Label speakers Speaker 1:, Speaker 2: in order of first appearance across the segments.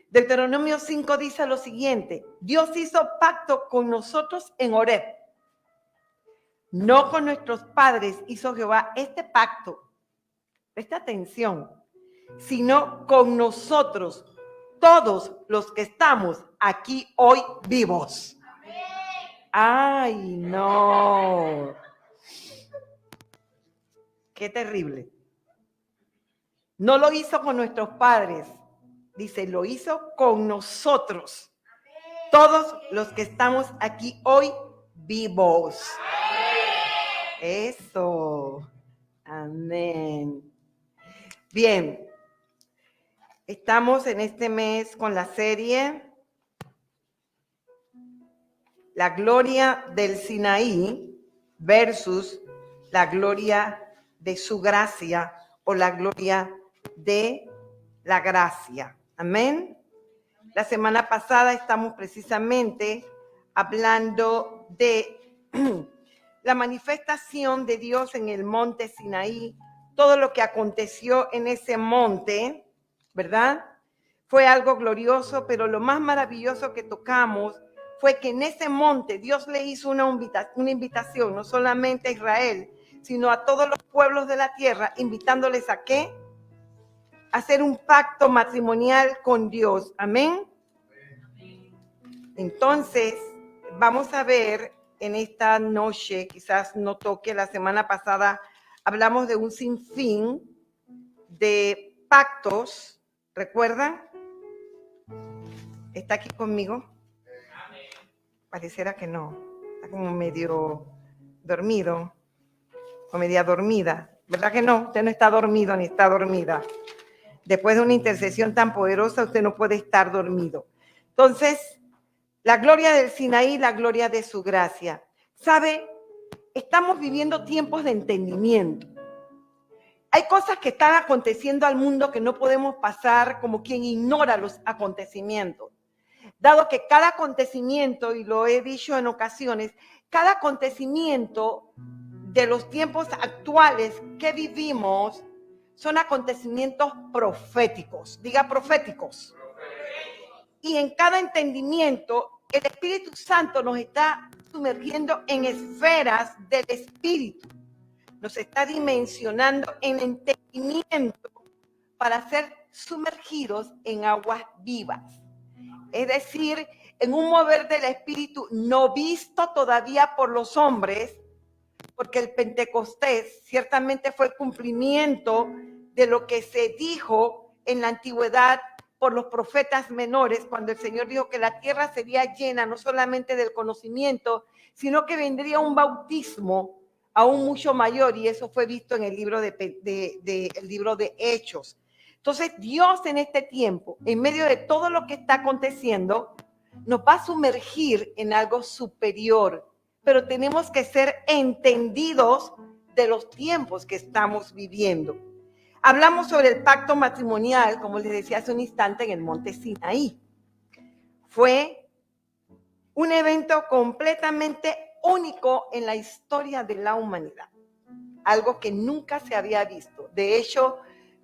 Speaker 1: Deuteronomio 5 dice lo siguiente: Dios hizo pacto con nosotros en Horeb. No con nuestros padres hizo Jehová este pacto, presta atención, sino con nosotros, todos los que estamos aquí hoy vivos. Ay, no. Qué terrible. No lo hizo con nuestros padres, dice, lo hizo con nosotros, todos los que estamos aquí hoy vivos. Eso. Amén. Bien. Estamos en este mes con la serie La gloria del Sinaí versus la gloria de su gracia o la gloria de la gracia. Amén. La semana pasada estamos precisamente hablando de la manifestación de Dios en el monte Sinaí, todo lo que aconteció en ese monte, ¿verdad? Fue algo glorioso, pero lo más maravilloso que tocamos fue que en ese monte Dios le hizo una invitación, no solamente a Israel, sino a todos los pueblos de la tierra, invitándoles ¿a qué? A hacer un pacto matrimonial con Dios. Amén. Entonces, vamos a ver en esta noche, quizás no toque, la semana pasada hablamos de un sinfín de pactos, ¿recuerdan? ¿Está aquí conmigo? Pareciera que no, está como medio dormido o media dormida, ¿verdad que no? Usted no está dormido ni está dormida. Después de una intercesión tan poderosa, usted no puede estar dormido. Entonces, la gloria del Sinaí, la gloria de su gracia. ¿Sabe? Estamos viviendo tiempos de entendimiento. Hay cosas que están aconteciendo al mundo que no podemos pasar como quien ignora los acontecimientos. Dado que cada acontecimiento, y lo he dicho en ocasiones, cada acontecimiento de los tiempos actuales que vivimos son acontecimientos proféticos. Diga proféticos. Y en cada entendimiento, el Espíritu Santo nos está sumergiendo en esferas del Espíritu. Nos está dimensionando en entendimiento para ser sumergidos en aguas vivas. Es decir, en un mover del Espíritu no visto todavía por los hombres, porque el Pentecostés ciertamente fue el cumplimiento de lo que se dijo en la antigüedad por los profetas menores, cuando el Señor dijo que la tierra sería llena no solamente del conocimiento, sino que vendría un bautismo aún mucho mayor, y eso fue visto en el libro el libro de Hechos. Entonces, Dios en este tiempo, en medio de todo lo que está aconteciendo, nos va a sumergir en algo superior, pero tenemos que ser entendidos de los tiempos que estamos viviendo. Hablamos sobre el pacto matrimonial, como les decía hace un instante, en el monte Sinaí. Fue un evento completamente único en la historia de la humanidad, algo que nunca se había visto. De hecho,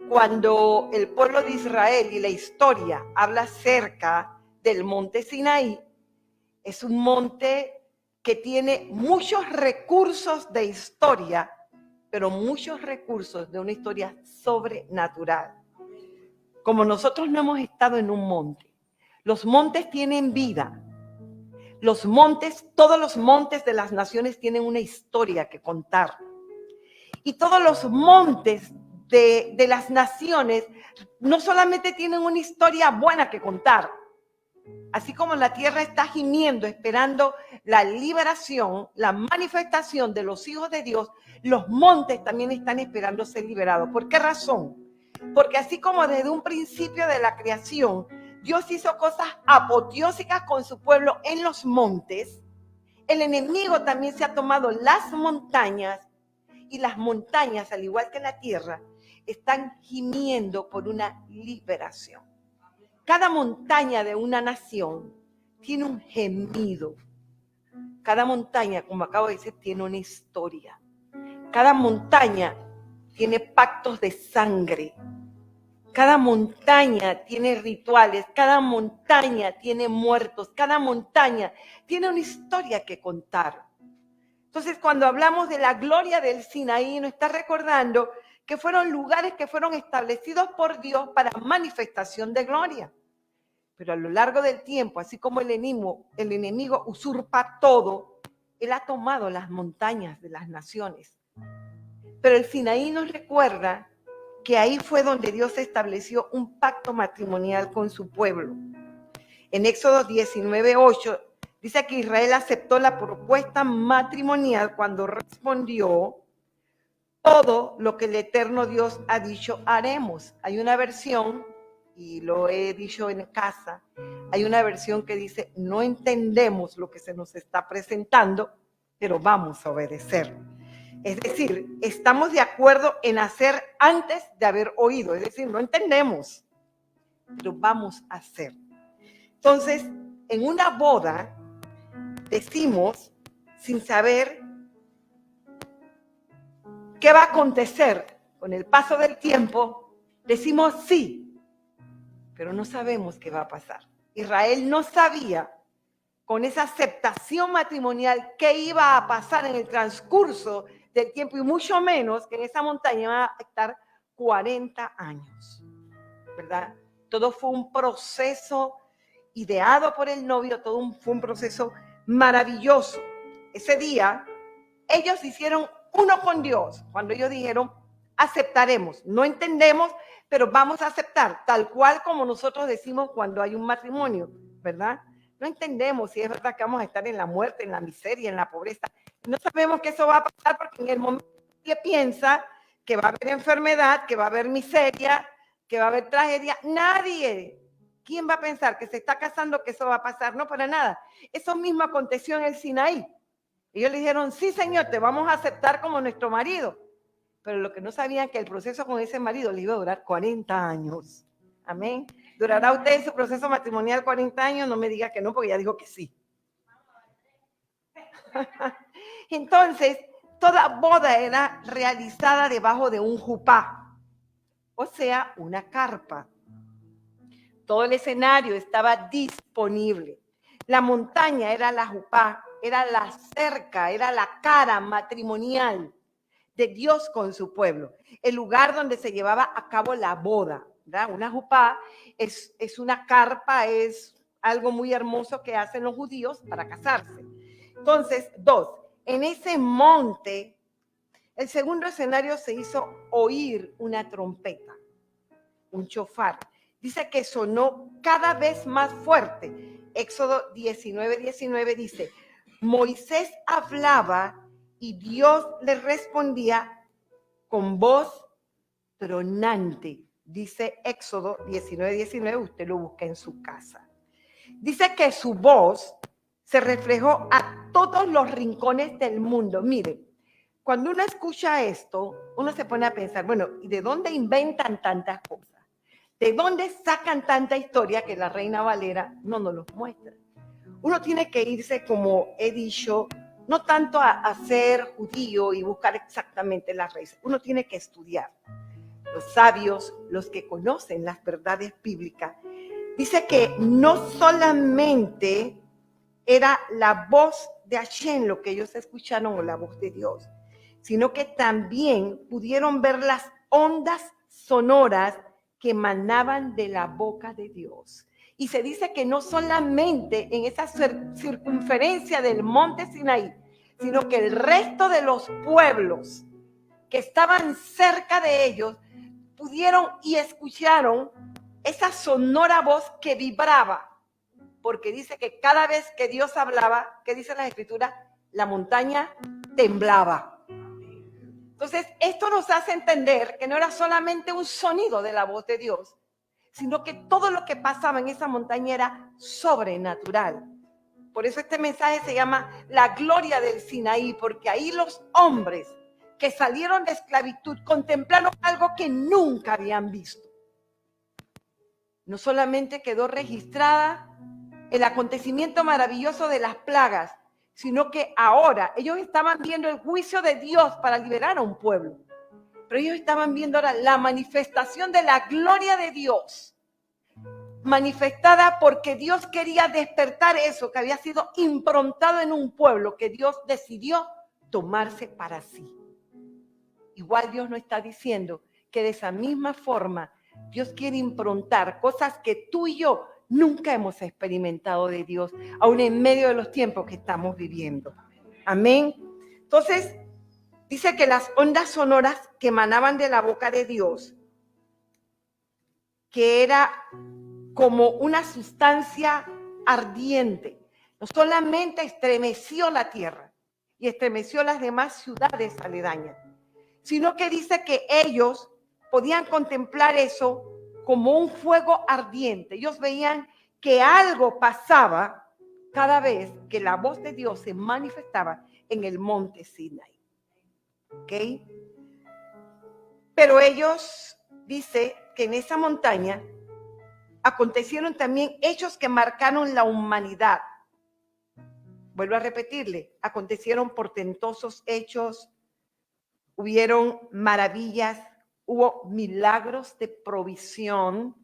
Speaker 1: cuando el pueblo de Israel y la historia habla acerca del monte Sinaí, es un monte que tiene muchos recursos de historia, pero muchos recursos de una historia sobrenatural. Como nosotros no hemos estado en un monte, los montes tienen vida. Los montes, todos los montes de las naciones tienen una historia que contar. Y todos los montes de las naciones no solamente tienen una historia buena que contar. Así como la tierra está gimiendo, esperando la liberación, la manifestación de los hijos de Dios, los montes también están esperando ser liberados. ¿Por qué razón? Porque así como desde un principio de la creación, Dios hizo cosas apoteósicas con su pueblo en los montes, el enemigo también se ha tomado las montañas, y las montañas, al igual que la tierra, están gimiendo por una liberación. Cada montaña de una nación tiene un gemido. Cada montaña, como acabo de decir, tiene una historia. Cada montaña tiene pactos de sangre. Cada montaña tiene rituales, cada montaña tiene muertos, cada montaña tiene una historia que contar. Entonces, cuando hablamos de la gloria del Sinaí, nos está recordando que fueron lugares que fueron establecidos por Dios para manifestación de gloria. Pero a lo largo del tiempo, así como el enemigo usurpa todo, él ha tomado las montañas de las naciones. Pero el Sinaí nos recuerda que ahí fue donde Dios estableció un pacto matrimonial con su pueblo. En Éxodo 19:8 dice que Israel aceptó la propuesta matrimonial cuando respondió: todo lo que el eterno Dios ha dicho haremos. Hay una versión, y lo he dicho en casa, hay una versión que dice: no entendemos lo que se nos está presentando, pero vamos a obedecer. Es decir, estamos de acuerdo en hacer antes de haber oído. Es decir, no entendemos, pero vamos a hacer. Entonces, en una boda, decimos, sin saber qué va a acontecer con el paso del tiempo, decimos sí, pero no sabemos qué va a pasar. Israel no sabía, con esa aceptación matrimonial, qué iba a pasar en el transcurso del tiempo, y mucho menos que en esa montaña iban a estar 40 años, ¿verdad? Todo fue un proceso ideado por el novio, fue un proceso maravilloso. Ese día, ellos hicieron uno con Dios, cuando ellos dijeron: aceptaremos, no entendemos, pero vamos a aceptar, tal cual como nosotros decimos cuando hay un matrimonio, ¿verdad? No entendemos si es verdad que vamos a estar en la muerte, en la miseria, en la pobreza. No sabemos que eso va a pasar, porque en el momento que piensa que va a haber enfermedad, que va a haber miseria, que va a haber tragedia, nadie. ¿Quién va a pensar que se está casando que eso va a pasar? No, para nada. Eso mismo aconteció en el Sinaí. Ellos le dijeron: sí, Señor, te vamos a aceptar como nuestro marido. Pero lo que no sabían, que el proceso con ese marido le iba a durar 40 años. Amén. ¿Durará usted su proceso matrimonial 40 años? No me diga que no, porque ya dijo que sí. Entonces, toda boda era realizada debajo de un jupá, o sea, una carpa. Todo el escenario estaba disponible. La montaña era la jupá, era la cerca, era la cara matrimonial de Dios con su pueblo, el lugar donde se llevaba a cabo la boda, ¿verdad? Una jupá es una carpa, es algo muy hermoso que hacen los judíos para casarse. Entonces, en ese monte, el segundo escenario, se hizo oír una trompeta, un shofar. Dice que sonó cada vez más fuerte. Éxodo 19:19 dice: Moisés hablaba y Dios le respondía con voz tronante. Dice Éxodo 19:19, usted lo busca en su casa. Dice que su voz se reflejó a todos los rincones del mundo. Mire, cuando uno escucha esto, uno se pone a pensar: bueno, ¿y de dónde inventan tantas cosas? ¿De dónde sacan tanta historia que la Reina Valera no nos los muestra? Uno tiene que irse, como he dicho, no tanto a ser judío y buscar exactamente las raíces. Uno tiene que estudiar. Los sabios, los que conocen las verdades bíblicas, dice que no solamente era la voz de Hashem lo que ellos escucharon, o la voz de Dios, sino que también pudieron ver las ondas sonoras que emanaban de la boca de Dios. Y se dice que no solamente en esa circunferencia del monte Sinaí, sino que el resto de los pueblos que estaban cerca de ellos pudieron y escucharon esa sonora voz que vibraba, porque dice que cada vez que Dios hablaba, ¿qué dice la Escritura? La montaña temblaba. Entonces, esto nos hace entender que no era solamente un sonido de la voz de Dios, sino que todo lo que pasaba en esa montaña era sobrenatural. Por eso este mensaje se llama La gloria del Sinaí, porque ahí los hombres que salieron de esclavitud contemplaron algo que nunca habían visto. No solamente quedó registrada el acontecimiento maravilloso de las plagas, sino que ahora ellos estaban viendo el juicio de Dios para liberar a un pueblo. Pero ellos estaban viendo ahora la manifestación de la gloria de Dios, manifestada porque Dios quería despertar eso que había sido improntado en un pueblo que Dios decidió tomarse para sí. Igual Dios nos está diciendo que de esa misma forma Dios quiere improntar cosas que tú y yo nunca hemos experimentado de Dios, aún en medio de los tiempos que estamos viviendo. Amén. Entonces, dice que las ondas sonoras que emanaban de la boca de Dios, que era como una sustancia ardiente, no solamente estremeció la tierra y estremeció las demás ciudades aledañas, sino que dice que ellos podían contemplar eso como un fuego ardiente. Ellos veían que algo pasaba cada vez que la voz de Dios se manifestaba en el monte Sinaí. ¿Ok? Pero ellos, dice que en esa montaña acontecieron también hechos que marcaron la humanidad. Vuelvo a repetirle, acontecieron portentosos hechos, hubieron maravillas, hubo milagros de provisión,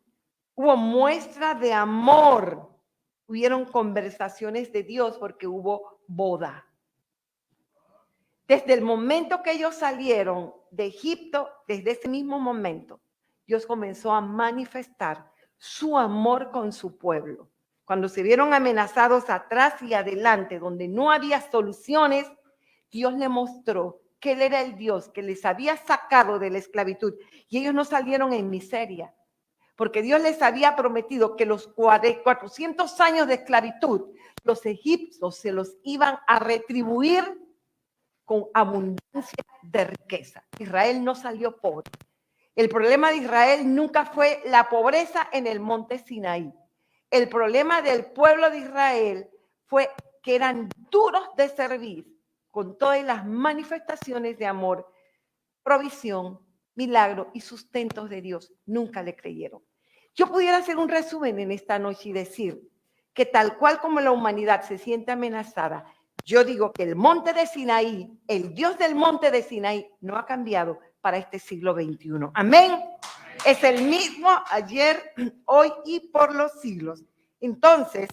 Speaker 1: hubo muestra de amor, hubieron conversaciones de Dios porque hubo boda. Desde el momento que ellos salieron de Egipto, desde ese mismo momento, Dios comenzó a manifestar su amor con su pueblo. Cuando se vieron amenazados atrás y adelante, donde no había soluciones, Dios le mostró que Él era el Dios que les había sacado de la esclavitud. Y ellos no salieron en miseria, porque Dios les había prometido que los 400 años de esclavitud, los egipcios se los iban a retribuir con abundancia de riqueza. Israel no salió pobre. El problema de Israel nunca fue la pobreza en el monte Sinaí. El problema del pueblo de Israel fue que eran duros de servir con todas las manifestaciones de amor, provisión, milagro y sustentos de Dios. Nunca le creyeron. Yo pudiera hacer un resumen en esta noche y decir que tal cual como la humanidad se siente amenazada, yo digo que el monte de Sinaí, el Dios del monte de Sinaí, no ha cambiado para este siglo XXI. Amén. Es el mismo ayer, hoy y por los siglos. Entonces,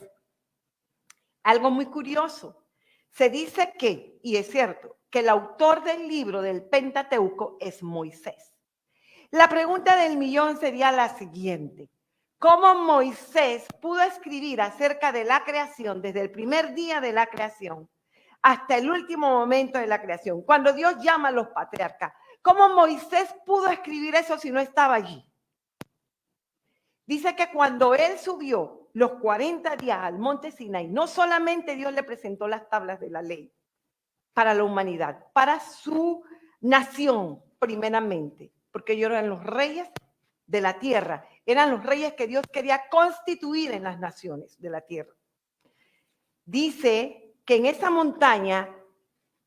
Speaker 1: algo muy curioso. Se dice que, y es cierto, que el autor del libro del Pentateuco es Moisés. La pregunta del millón sería la siguiente. ¿Cómo Moisés pudo escribir acerca de la creación desde el primer día de la creación hasta el último momento de la creación? Cuando Dios llama a los patriarcas, ¿cómo Moisés pudo escribir eso si no estaba allí? Dice que cuando él subió los 40 días al monte Sinaí, no solamente Dios le presentó las tablas de la ley para la humanidad, para su nación primeramente, porque ellos eran los reyes de la tierra, eran los reyes que Dios quería constituir en las naciones de la tierra. Dice que en esa montaña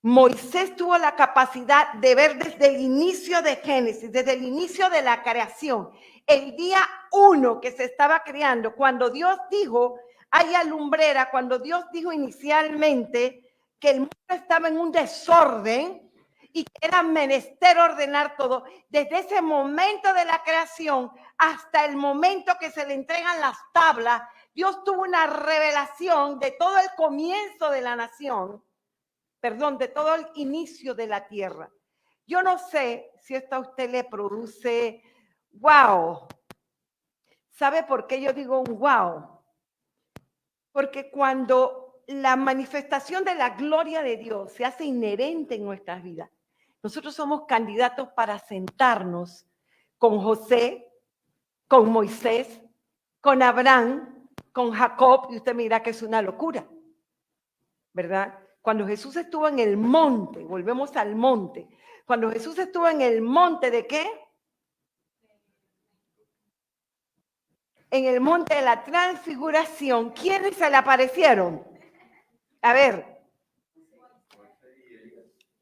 Speaker 1: Moisés tuvo la capacidad de ver desde el inicio de Génesis, desde el inicio de la creación, el día 1 que se estaba creando, cuando Dios dijo, haya lumbrera, cuando Dios dijo inicialmente que el mundo estaba en un desorden y que era menester ordenar todo, desde ese momento de la creación hasta el momento que se le entregan las tablas, Dios tuvo una revelación de todo el comienzo de la nación, de todo el inicio de la tierra. Yo no sé si esto a usted le produce wow. ¿Sabe por qué yo digo un wow? Porque cuando la manifestación de la gloria de Dios se hace inherente en nuestras vidas, nosotros somos candidatos para sentarnos con José, con Moisés, con Abraham, con Jacob, y usted mira que es una locura, ¿verdad? Cuando Jesús estuvo en el monte, volvemos al monte, cuando Jesús estuvo en el monte, ¿de qué? En el monte de la transfiguración, ¿quiénes se le aparecieron? A ver,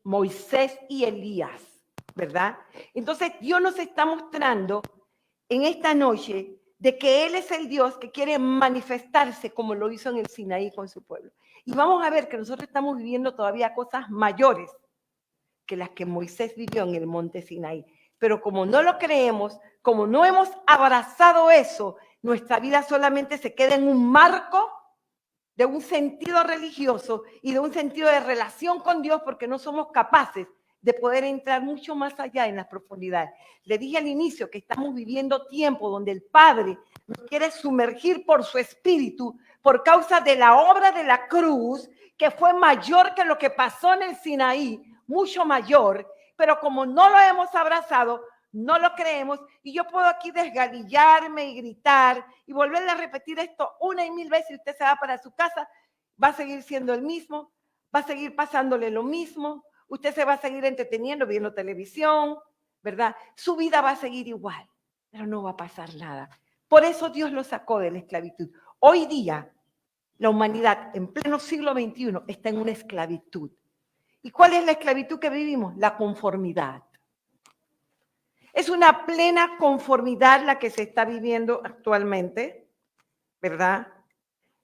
Speaker 1: Moisés y Elías, ¿verdad? Entonces Dios nos está mostrando en esta noche de que Él es el Dios que quiere manifestarse como lo hizo en el Sinaí con su pueblo. Y vamos a ver que nosotros estamos viviendo todavía cosas mayores que las que Moisés vivió en el monte Sinaí. Pero como no lo creemos, como no hemos abrazado eso, nuestra vida solamente se queda en un marco de un sentido religioso y de un sentido de relación con Dios, porque no somos capaces de poder entrar mucho más allá en las profundidades. Le dije al inicio que estamos viviendo tiempo donde el Padre nos quiere sumergir por su espíritu por causa de la obra de la cruz, que fue mayor que lo que pasó en el Sinaí, mucho mayor, pero como no lo hemos abrazado, no lo creemos, y yo puedo aquí desgalillarme y gritar y volverle a repetir esto una y mil veces, y usted se va para su casa, va a seguir siendo el mismo, va a seguir pasándole lo mismo, usted se va a seguir entreteniendo, viendo televisión, ¿verdad? Su vida va a seguir igual, pero no va a pasar nada. Por eso Dios lo sacó de la esclavitud. Hoy día, la humanidad en pleno siglo XXI está en una esclavitud. ¿Y cuál es la esclavitud que vivimos? La conformidad. Es una plena conformidad la que se está viviendo actualmente, ¿verdad?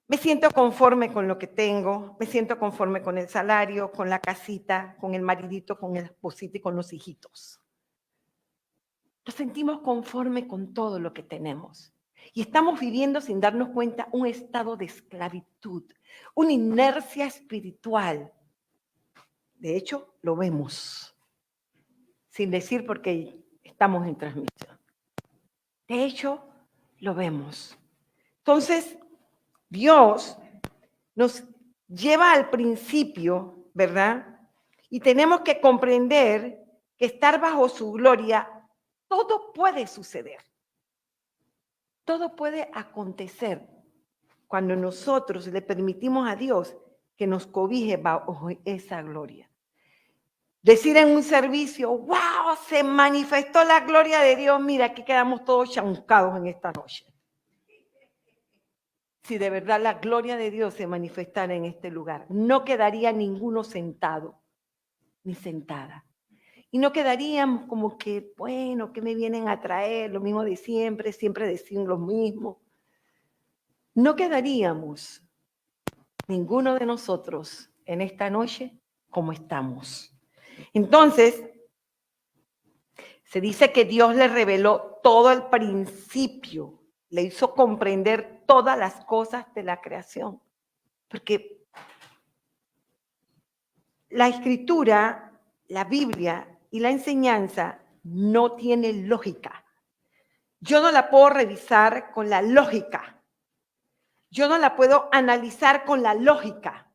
Speaker 1: Me siento conforme con lo que tengo, me siento conforme con el salario, con la casita, con el maridito, con el esposito y con los hijitos. Nos sentimos conforme con todo lo que tenemos. Y estamos viviendo sin darnos cuenta un estado de esclavitud, una inercia espiritual. De hecho, lo vemos, sin decir porque estamos en transmisión. De hecho, lo vemos. Entonces, Dios nos lleva al principio, ¿verdad? Y tenemos que comprender que estar bajo su gloria, todo puede suceder. Todo puede acontecer cuando nosotros le permitimos a Dios que nos cobije bajo esa gloria. Decir en un servicio, wow, se manifestó la gloria de Dios, mira, aquí quedamos todos chancados en esta noche. Si de verdad la gloria de Dios se manifestara en este lugar, no quedaría ninguno sentado ni sentada. Y no quedaríamos como que, bueno, ¿qué me vienen a traer? Lo mismo de siempre, siempre decimos lo mismo. No quedaríamos ninguno de nosotros en esta noche como estamos. Entonces, se dice que Dios le reveló todo el principio, le hizo comprender todas las cosas de la creación. Porque la escritura, la Biblia y la enseñanza no tienen lógica. Yo no la puedo revisar con la lógica. Yo no la puedo analizar con la lógica.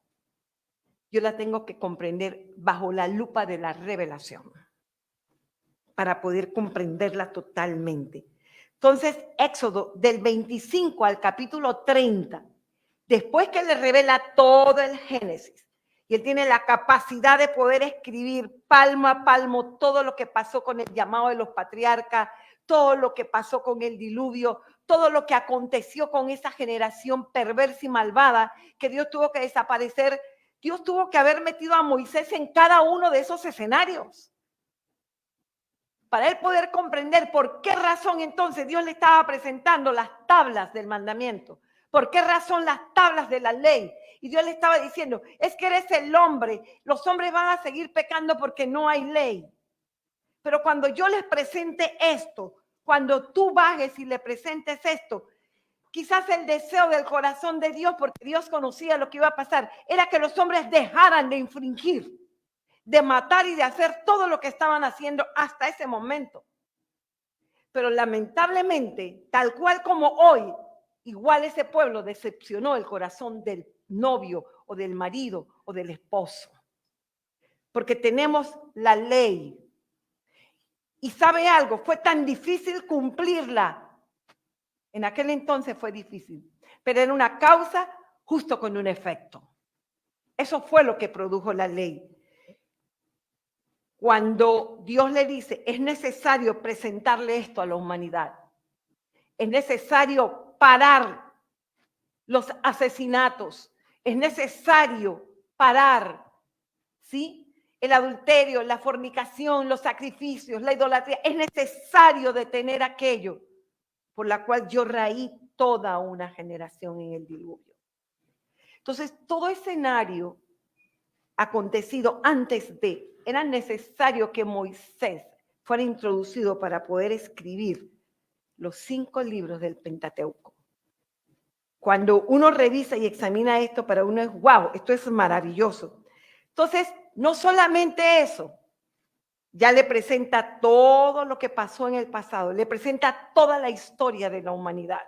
Speaker 1: Yo la tengo que comprender bajo la lupa de la revelación para poder comprenderla totalmente. Entonces, Éxodo del 25 al capítulo 30, después que le revela todo el Génesis, y él tiene la capacidad de poder escribir palmo a palmo todo lo que pasó con el llamado de los patriarcas, todo lo que pasó con el diluvio, todo lo que aconteció con esa generación perversa y malvada, que Dios tuvo que desaparecer. Dios tuvo que haber metido a Moisés en cada uno de esos escenarios para él poder comprender por qué razón entonces Dios le estaba presentando las tablas del mandamiento, por qué razón las tablas de la ley. Y Dios le estaba diciendo, es que eres el hombre, los hombres van a seguir pecando porque no hay ley. Pero cuando yo les presente esto, cuando tú bajes y le presentes esto, quizás el deseo del corazón de Dios, porque Dios conocía lo que iba a pasar, era que los hombres dejaran de infringir, de matar y de hacer todo lo que estaban haciendo hasta ese momento. Pero lamentablemente, tal cual como hoy, igual ese pueblo decepcionó el corazón del novio o del marido o del esposo. Porque tenemos la ley. Y sabe algo, fue tan difícil cumplirla. En aquel entonces fue difícil, pero era una causa justo con un efecto. Eso fue lo que produjo la ley. Cuando Dios le dice, es necesario presentarle esto a la humanidad. Es necesario parar los asesinatos. Es necesario parar, ¿sí? El adulterio, la fornicación, los sacrificios, la idolatría. Es necesario detener aquello por la cual yo raí toda una generación en el diluvio. Entonces, todo escenario acontecido antes de, era necesario que Moisés fuera introducido para poder escribir los 5 libros del Pentateuco. Cuando uno revisa y examina esto, para uno es wow, esto es maravilloso. Entonces, no solamente eso, ya le presenta todo lo que pasó en el pasado, le presenta toda la historia de la humanidad,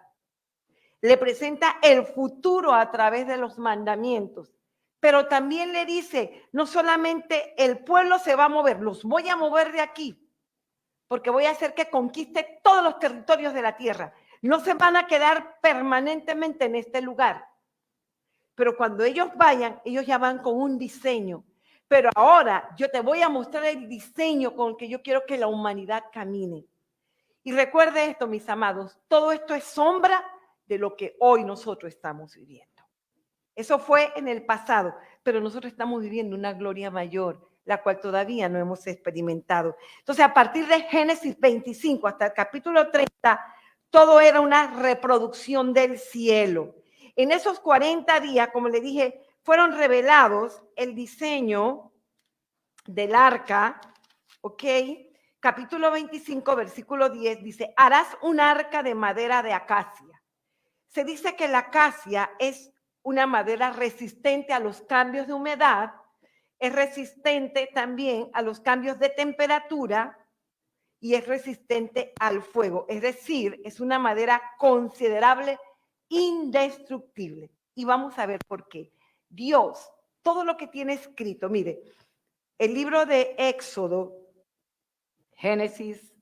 Speaker 1: le presenta el futuro a través de los mandamientos, pero también le dice, no solamente el pueblo se va a mover, los voy a mover de aquí, porque voy a hacer que conquiste todos los territorios de la tierra. No se van a quedar permanentemente en este lugar. Pero cuando ellos vayan, ellos ya van con un diseño. Pero ahora yo te voy a mostrar el diseño con el que yo quiero que la humanidad camine. Y recuerde esto, mis amados, todo esto es sombra de lo que hoy nosotros estamos viviendo. Eso fue en el pasado, pero nosotros estamos viviendo una gloria mayor, la cual todavía no hemos experimentado. Entonces, a partir de Génesis 25 hasta el capítulo 30, todo era una reproducción del cielo. En esos 40 días, como le dije, fueron revelados el diseño del arca, ¿ok? Capítulo 25, versículo 10, dice, harás un arca de madera de acacia. Se dice que la acacia es una madera resistente a los cambios de humedad, es resistente también a los cambios de temperatura y es resistente al fuego. Es decir, es una madera considerable, indestructible. Y vamos a ver por qué. Dios, todo lo que tiene escrito, mire, el libro de Éxodo, Génesis,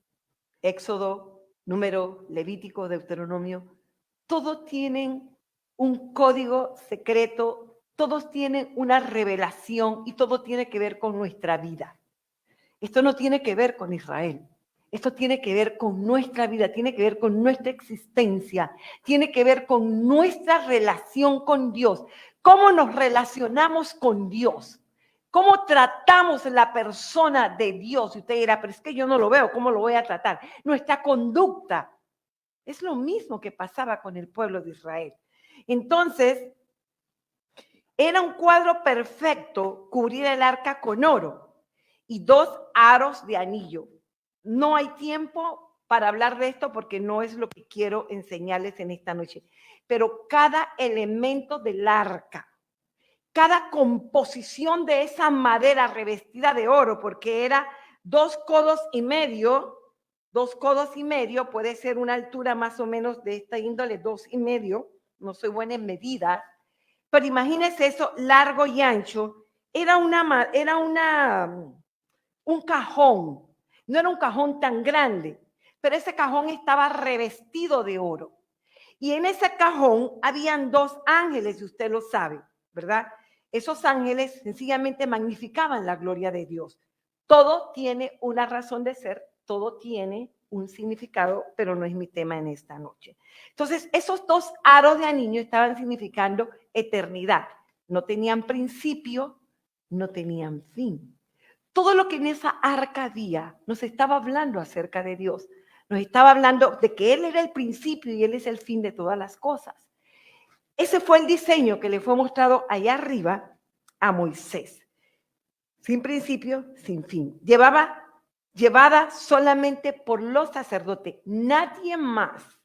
Speaker 1: Éxodo, Número, Levítico, Deuteronomio, todos tienen un código secreto, todos tienen una revelación y todo tiene que ver con nuestra vida. Esto no tiene que ver con Israel. Esto tiene que ver con nuestra vida, tiene que ver con nuestra existencia, tiene que ver con nuestra relación con Dios. ¿Cómo nos relacionamos con Dios? ¿Cómo tratamos la persona de Dios? Y usted dirá, pero es que yo no lo veo, ¿cómo lo voy a tratar? Nuestra conducta. Es lo mismo que pasaba con el pueblo de Israel. Entonces, era un cuadro perfecto cubrir el arca con oro y 2 aros de anillo. No hay tiempo para hablar de esto porque no es lo que quiero enseñarles en esta noche. Pero cada elemento del arca, cada composición de esa madera revestida de oro, porque era 2 codos y medio, 2 codos y medio, puede ser una altura más o menos de esta índole, 2 y medio, no soy buena en medidas, pero imagínense eso largo y ancho, era un cajón, no era un cajón tan grande, pero ese cajón estaba revestido de oro. Y en ese cajón habían 2 ángeles, y usted lo sabe, ¿verdad? Esos ángeles sencillamente magnificaban la gloria de Dios. Todo tiene una razón de ser, todo tiene un significado, pero no es mi tema en esta noche. Entonces, esos 2 aros de anillo estaban significando eternidad. No tenían principio, no tenían fin. Todo lo que en esa arca había nos estaba hablando acerca de Dios. Nos estaba hablando de que Él era el principio y Él es el fin de todas las cosas. Ese fue el diseño que le fue mostrado allá arriba a Moisés. Sin principio, sin fin. Llevada solamente por los sacerdotes. Nadie más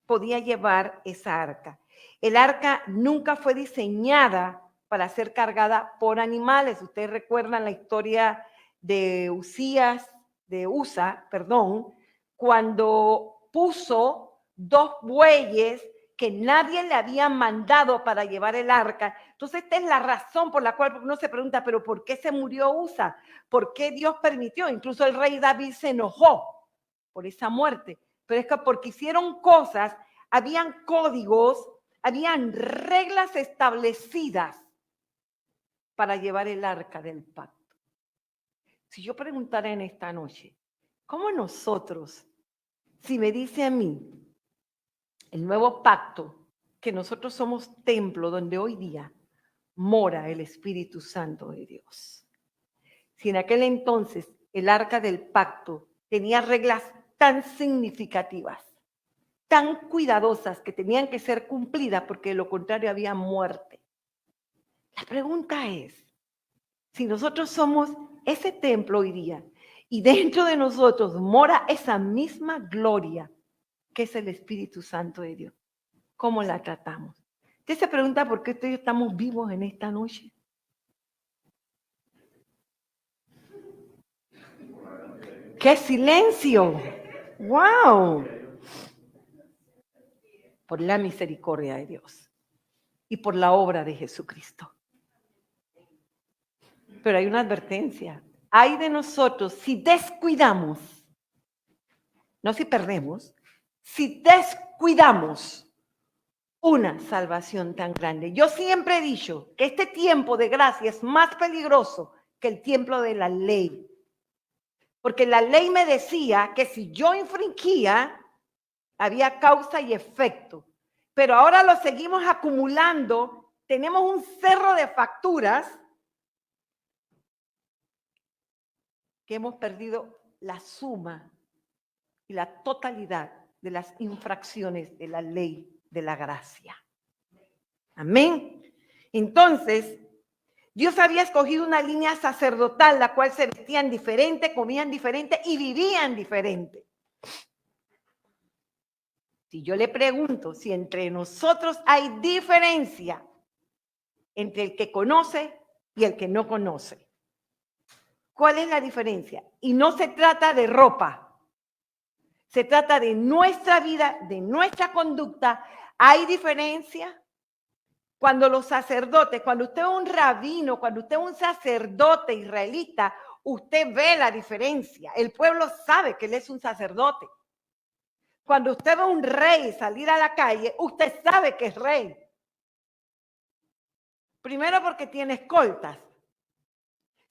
Speaker 1: podía llevar esa arca. El arca nunca fue diseñada para ser cargada por animales. Ustedes recuerdan la historia de Usa, cuando puso 2 bueyes que nadie le había mandado para llevar el arca. Entonces, esta es la razón por la cual uno se pregunta, pero ¿por qué se murió Usa? ¿Por qué Dios permitió? Incluso el rey David se enojó por esa muerte. Pero es que porque hicieron cosas, habían códigos, habían reglas establecidas para llevar el arca del pacto. Si yo preguntara en esta noche, ¿cómo nosotros, si me dice a mí, el nuevo pacto, que nosotros somos templo donde hoy día mora el Espíritu Santo de Dios? Si en aquel entonces el arca del pacto tenía reglas tan significativas, tan cuidadosas que tenían que ser cumplidas porque de lo contrario había muerte. La pregunta es, si nosotros somos ese templo hoy día
Speaker 2: Y dentro de nosotros mora esa misma gloria que es el Espíritu Santo de Dios. ¿Cómo la tratamos? Usted se pregunta por qué usted y yo estamos vivos en esta noche. ¡Qué silencio! ¡Wow! Por la misericordia de Dios y por la obra de Jesucristo. Pero hay una advertencia. Hay de nosotros si descuidamos, no si perdemos, si descuidamos una salvación tan grande. Yo siempre he dicho que este tiempo de gracia es más peligroso que el tiempo de la ley. Porque la ley me decía que si yo infringía, había causa y efecto. Pero ahora lo seguimos acumulando. Tenemos un cerro de facturas que hemos perdido la suma y la totalidad de las infracciones de la ley de la gracia. Amén. Entonces, Dios había escogido una línea sacerdotal, la cual se vestían diferente, comían diferente y vivían diferente. Si yo le pregunto si entre nosotros hay diferencia entre el que conoce y el que no conoce, ¿cuál es la diferencia? Y no se trata de ropa, se trata de nuestra vida, de nuestra conducta. ¿Hay diferencia? Cuando los sacerdotes, cuando usted es un rabino, cuando usted es un sacerdote israelita, usted ve la diferencia. El pueblo sabe que él es un sacerdote. Cuando usted ve a un rey salir a la calle, usted sabe que es rey. Primero porque tiene escoltas.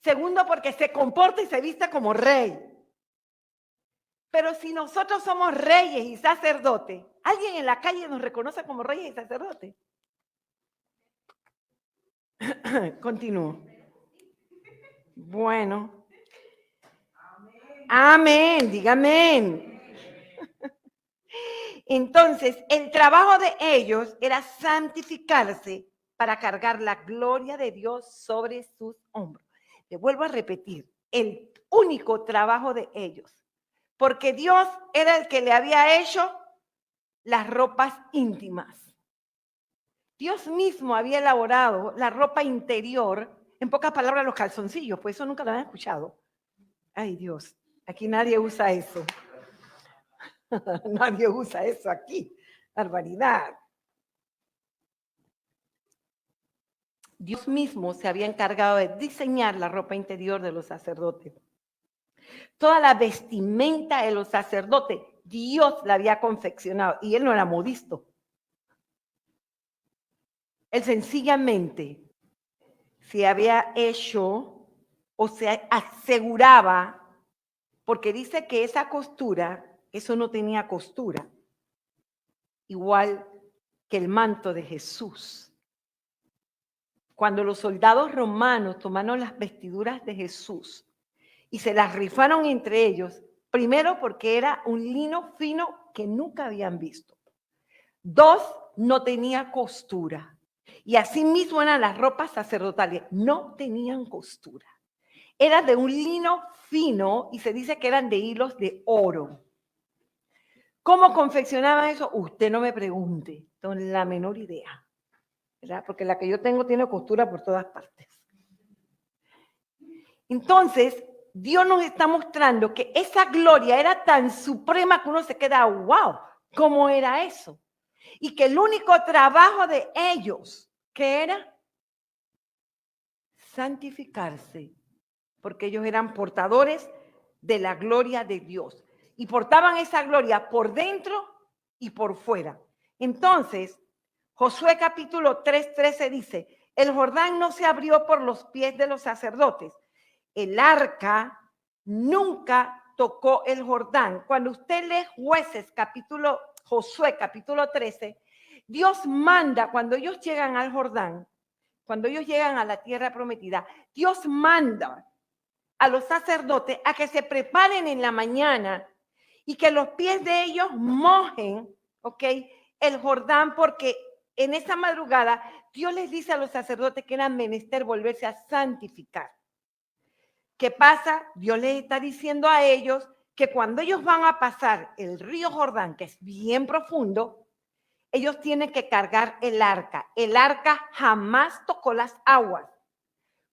Speaker 2: Segundo porque se comporta y se viste como rey. Pero si nosotros somos reyes y sacerdotes, ¿alguien en la calle nos reconoce como reyes y sacerdotes? Continúo. Bueno. Amén, diga amén. Entonces, el trabajo de ellos era santificarse para cargar la gloria de Dios sobre sus hombros. Le vuelvo a repetir, el único trabajo de ellos, porque Dios era el que le había hecho las ropas íntimas. Dios mismo había elaborado la ropa interior, en pocas palabras los calzoncillos, pues eso nunca lo habían escuchado. Ay Dios, aquí nadie usa eso. Nadie usa eso aquí. Barbaridad. Dios mismo se había encargado de diseñar la ropa interior de los sacerdotes. Toda la vestimenta de los sacerdotes, Dios la había confeccionado y él no era modisto. Él sencillamente se había hecho o se aseguraba, porque dice que esa costura, eso no tenía costura, igual que el manto de Jesús. Cuando los soldados romanos tomaron las vestiduras de Jesús y se las rifaron entre ellos, primero porque era un lino fino que nunca habían visto. Dos, no tenía costura. Y así mismo eran las ropas sacerdotales, no tenían costura. Era de un lino fino y se dice que eran de hilos de oro. ¿Cómo confeccionaban eso? Usted no me pregunte, no tengo la menor idea, ¿verdad? Porque la que yo tengo tiene costura por todas partes. Entonces, Dios nos está mostrando que esa gloria era tan suprema que uno se queda, wow, ¿cómo era eso? Y que el único trabajo de ellos, ¿qué era? Santificarse, porque ellos eran portadores de la gloria de Dios. Y portaban esa gloria por dentro y por fuera. Entonces, Josué capítulo 3:13 dice, el Jordán no se abrió por los pies de los sacerdotes. El arca nunca tocó el Jordán. Cuando usted lee Josué capítulo 13, Dios manda, cuando ellos llegan al Jordán, cuando ellos llegan a la tierra prometida, Dios manda a los sacerdotes a que se preparen en la mañana y que los pies de ellos mojen, ¿ok? El Jordán, porque en esa madrugada Dios les dice a los sacerdotes que eran menester volverse a santificar. ¿Qué pasa? Dios les está diciendo a ellos que cuando ellos van a pasar el río Jordán, que es bien profundo, ellos tienen que cargar el arca. El arca jamás tocó las aguas.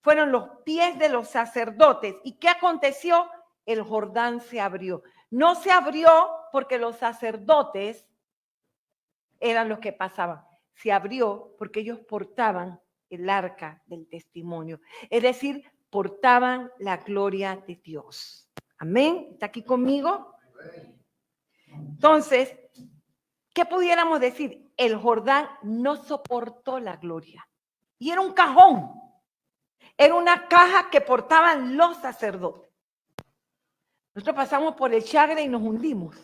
Speaker 2: Fueron los pies de los sacerdotes. ¿Y qué aconteció? El Jordán se abrió. No se abrió porque los sacerdotes eran los que pasaban. Se abrió porque ellos portaban el arca del testimonio. Es decir, portaban la gloria de Dios. Amén. ¿Está aquí conmigo? Entonces, ¿qué pudiéramos decir? El Jordán no soportó la gloria. Y era un cajón. Era una caja que portaban los sacerdotes. Nosotros pasamos por el Chagre y nos hundimos.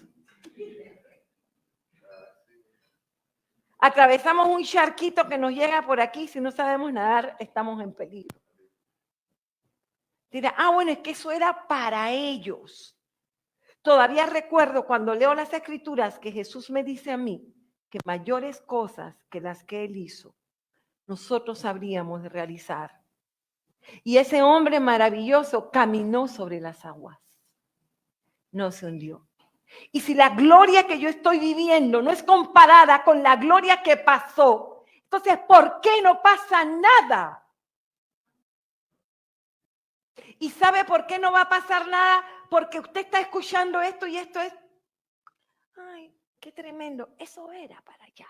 Speaker 2: Atravesamos un charquito que nos llega por aquí. Si no sabemos nadar, estamos en peligro. Dirá, bueno, es que eso era para ellos. Todavía recuerdo cuando leo las escrituras que Jesús me dice a mí que mayores cosas que las que Él hizo, nosotros habríamos de realizar. Y ese hombre maravilloso caminó sobre las aguas. No se hundió. Y si la gloria que yo estoy viviendo no es comparada con la gloria que pasó, entonces, ¿por qué no pasa nada? ¿Y sabe por qué no va a pasar nada? Porque usted está escuchando esto y esto es, ay, qué tremendo, eso era para allá.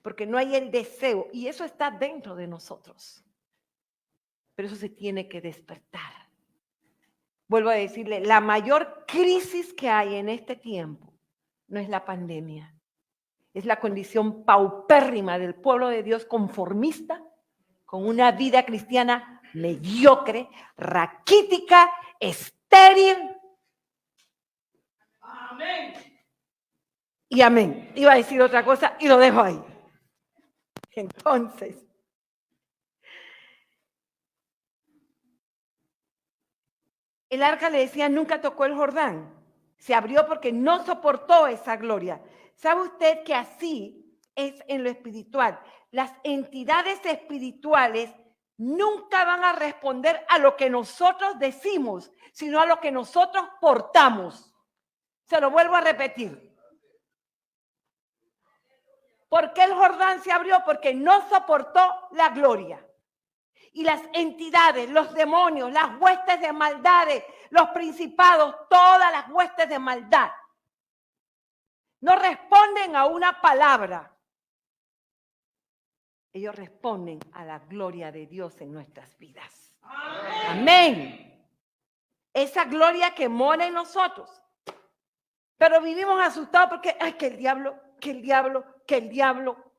Speaker 2: Porque no hay el deseo y eso está dentro de nosotros. Pero eso se tiene que despertar. Vuelvo a decirle, la mayor crisis que hay en este tiempo no es la pandemia, es la condición paupérrima del pueblo de Dios conformista, con una vida cristiana mediocre, raquítica, estéril. Amén. Y amén. Iba a decir otra cosa y lo dejo ahí. Entonces, el arca, le decía, nunca tocó el Jordán. Se abrió porque no soportó esa gloria. ¿Sabe usted que así es en lo espiritual? Las entidades espirituales nunca van a responder a lo que nosotros decimos, sino a lo que nosotros portamos. Se lo vuelvo a repetir. ¿Por qué el Jordán se abrió? Porque no soportó la gloria. Y las entidades, los demonios, las huestes de maldades, los principados, todas las huestes de maldad, no responden a una palabra. Ellos responden a la gloria de Dios en nuestras vidas. Amén. Amén. Esa gloria que mora en nosotros. Pero vivimos asustados porque, ay, que el diablo, que el diablo, que el diablo.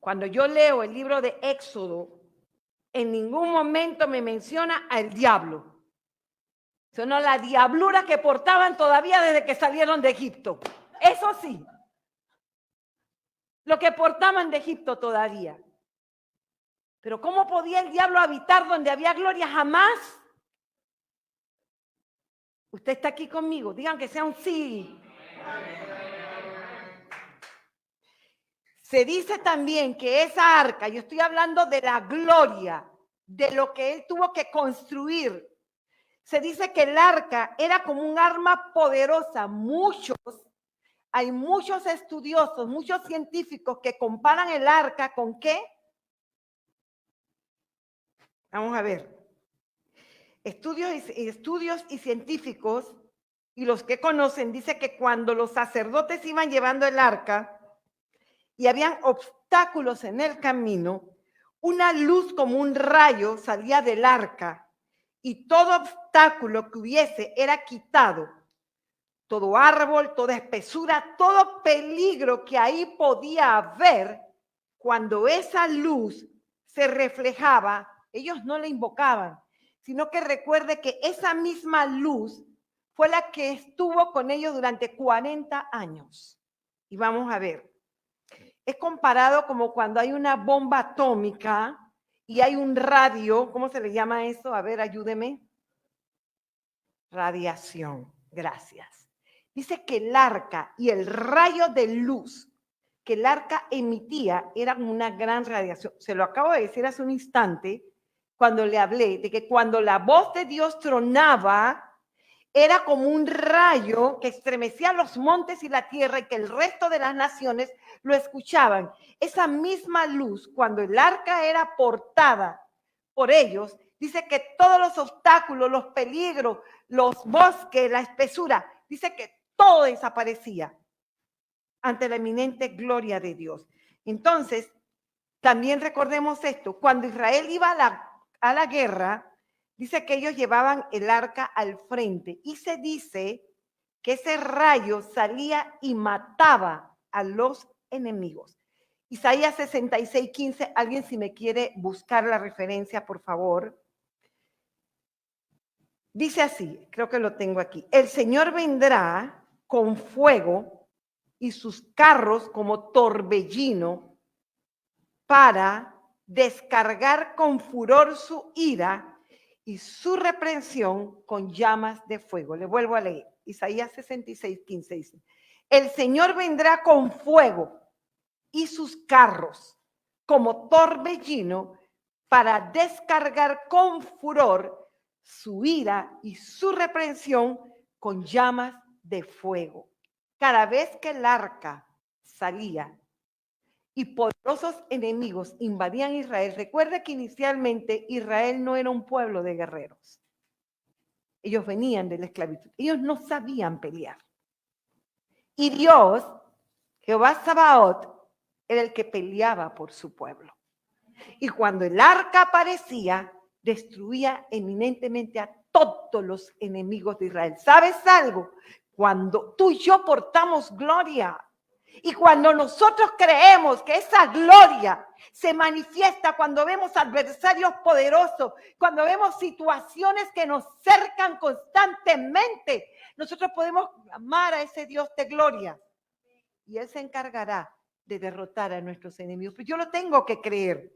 Speaker 2: Cuando yo leo el libro de Éxodo, en ningún momento me menciona al diablo, sino la diablura que portaban todavía desde que salieron de Egipto. Eso sí, lo que portaban de Egipto todavía. Pero ¿cómo podía el diablo habitar donde había gloria? Jamás. Usted está aquí conmigo, digan que sea un sí. Se dice también que esa arca, yo estoy hablando de la gloria, de lo que él tuvo que construir. Se dice que el arca era como un arma poderosa. Hay muchos estudiosos, muchos científicos que comparan el arca con ¿qué? Vamos a ver. Estudios y científicos, y los que conocen, dice que cuando los sacerdotes iban llevando el arca, y habían obstáculos en el camino, una luz como un rayo salía del arca y todo obstáculo que hubiese era quitado. Todo árbol, toda espesura, todo peligro que ahí podía haber, cuando esa luz se reflejaba, ellos no la invocaban, sino que recuerde que esa misma luz fue la que estuvo con ellos durante 40 años. Y vamos a ver. Es comparado como cuando hay una bomba atómica y hay un radio, ¿cómo se le llama eso? A ver, ayúdeme. Radiación, gracias. Dice que el arca y el rayo de luz que el arca emitía era una gran radiación. Se lo acabo de decir hace un instante cuando le hablé de que cuando la voz de Dios tronaba, era como un rayo que estremecía los montes y la tierra y que el resto de las naciones lo escuchaban. Esa misma luz, cuando el arca era portada por ellos, dice que todos los obstáculos, los peligros, los bosques, la espesura, dice que todo desaparecía ante la eminente gloria de Dios. Entonces, también recordemos esto, cuando Israel iba a la guerra, dice que ellos llevaban el arca al frente y se dice que ese rayo salía y mataba a los enemigos. Isaías 66:15, alguien si me quiere buscar la referencia, por favor. Dice así, creo que lo tengo aquí. El Señor vendrá con fuego y sus carros como torbellino para descargar con furor su ira y su reprensión con llamas de fuego. Le vuelvo a leer. Isaías 66:15 dice, el Señor vendrá con fuego y sus carros como torbellino para descargar con furor su ira y su reprensión con llamas de fuego. Cada vez que el arca salía y poderosos enemigos invadían Israel, recuerda que inicialmente Israel no era un pueblo de guerreros. Ellos venían de la esclavitud. Ellos no sabían pelear. Y Dios, Jehová Sabaoth, era el que peleaba por su pueblo. Y cuando el arca aparecía, destruía eminentemente a todos los enemigos de Israel. ¿Sabes algo? Cuando tú y yo portamos gloria, y cuando nosotros creemos que esa gloria se manifiesta cuando vemos adversarios poderosos, cuando vemos situaciones que nos cercan constantemente, nosotros podemos amar a ese Dios de gloria. Y Él se encargará de derrotar a nuestros enemigos. Pero yo lo tengo que creer.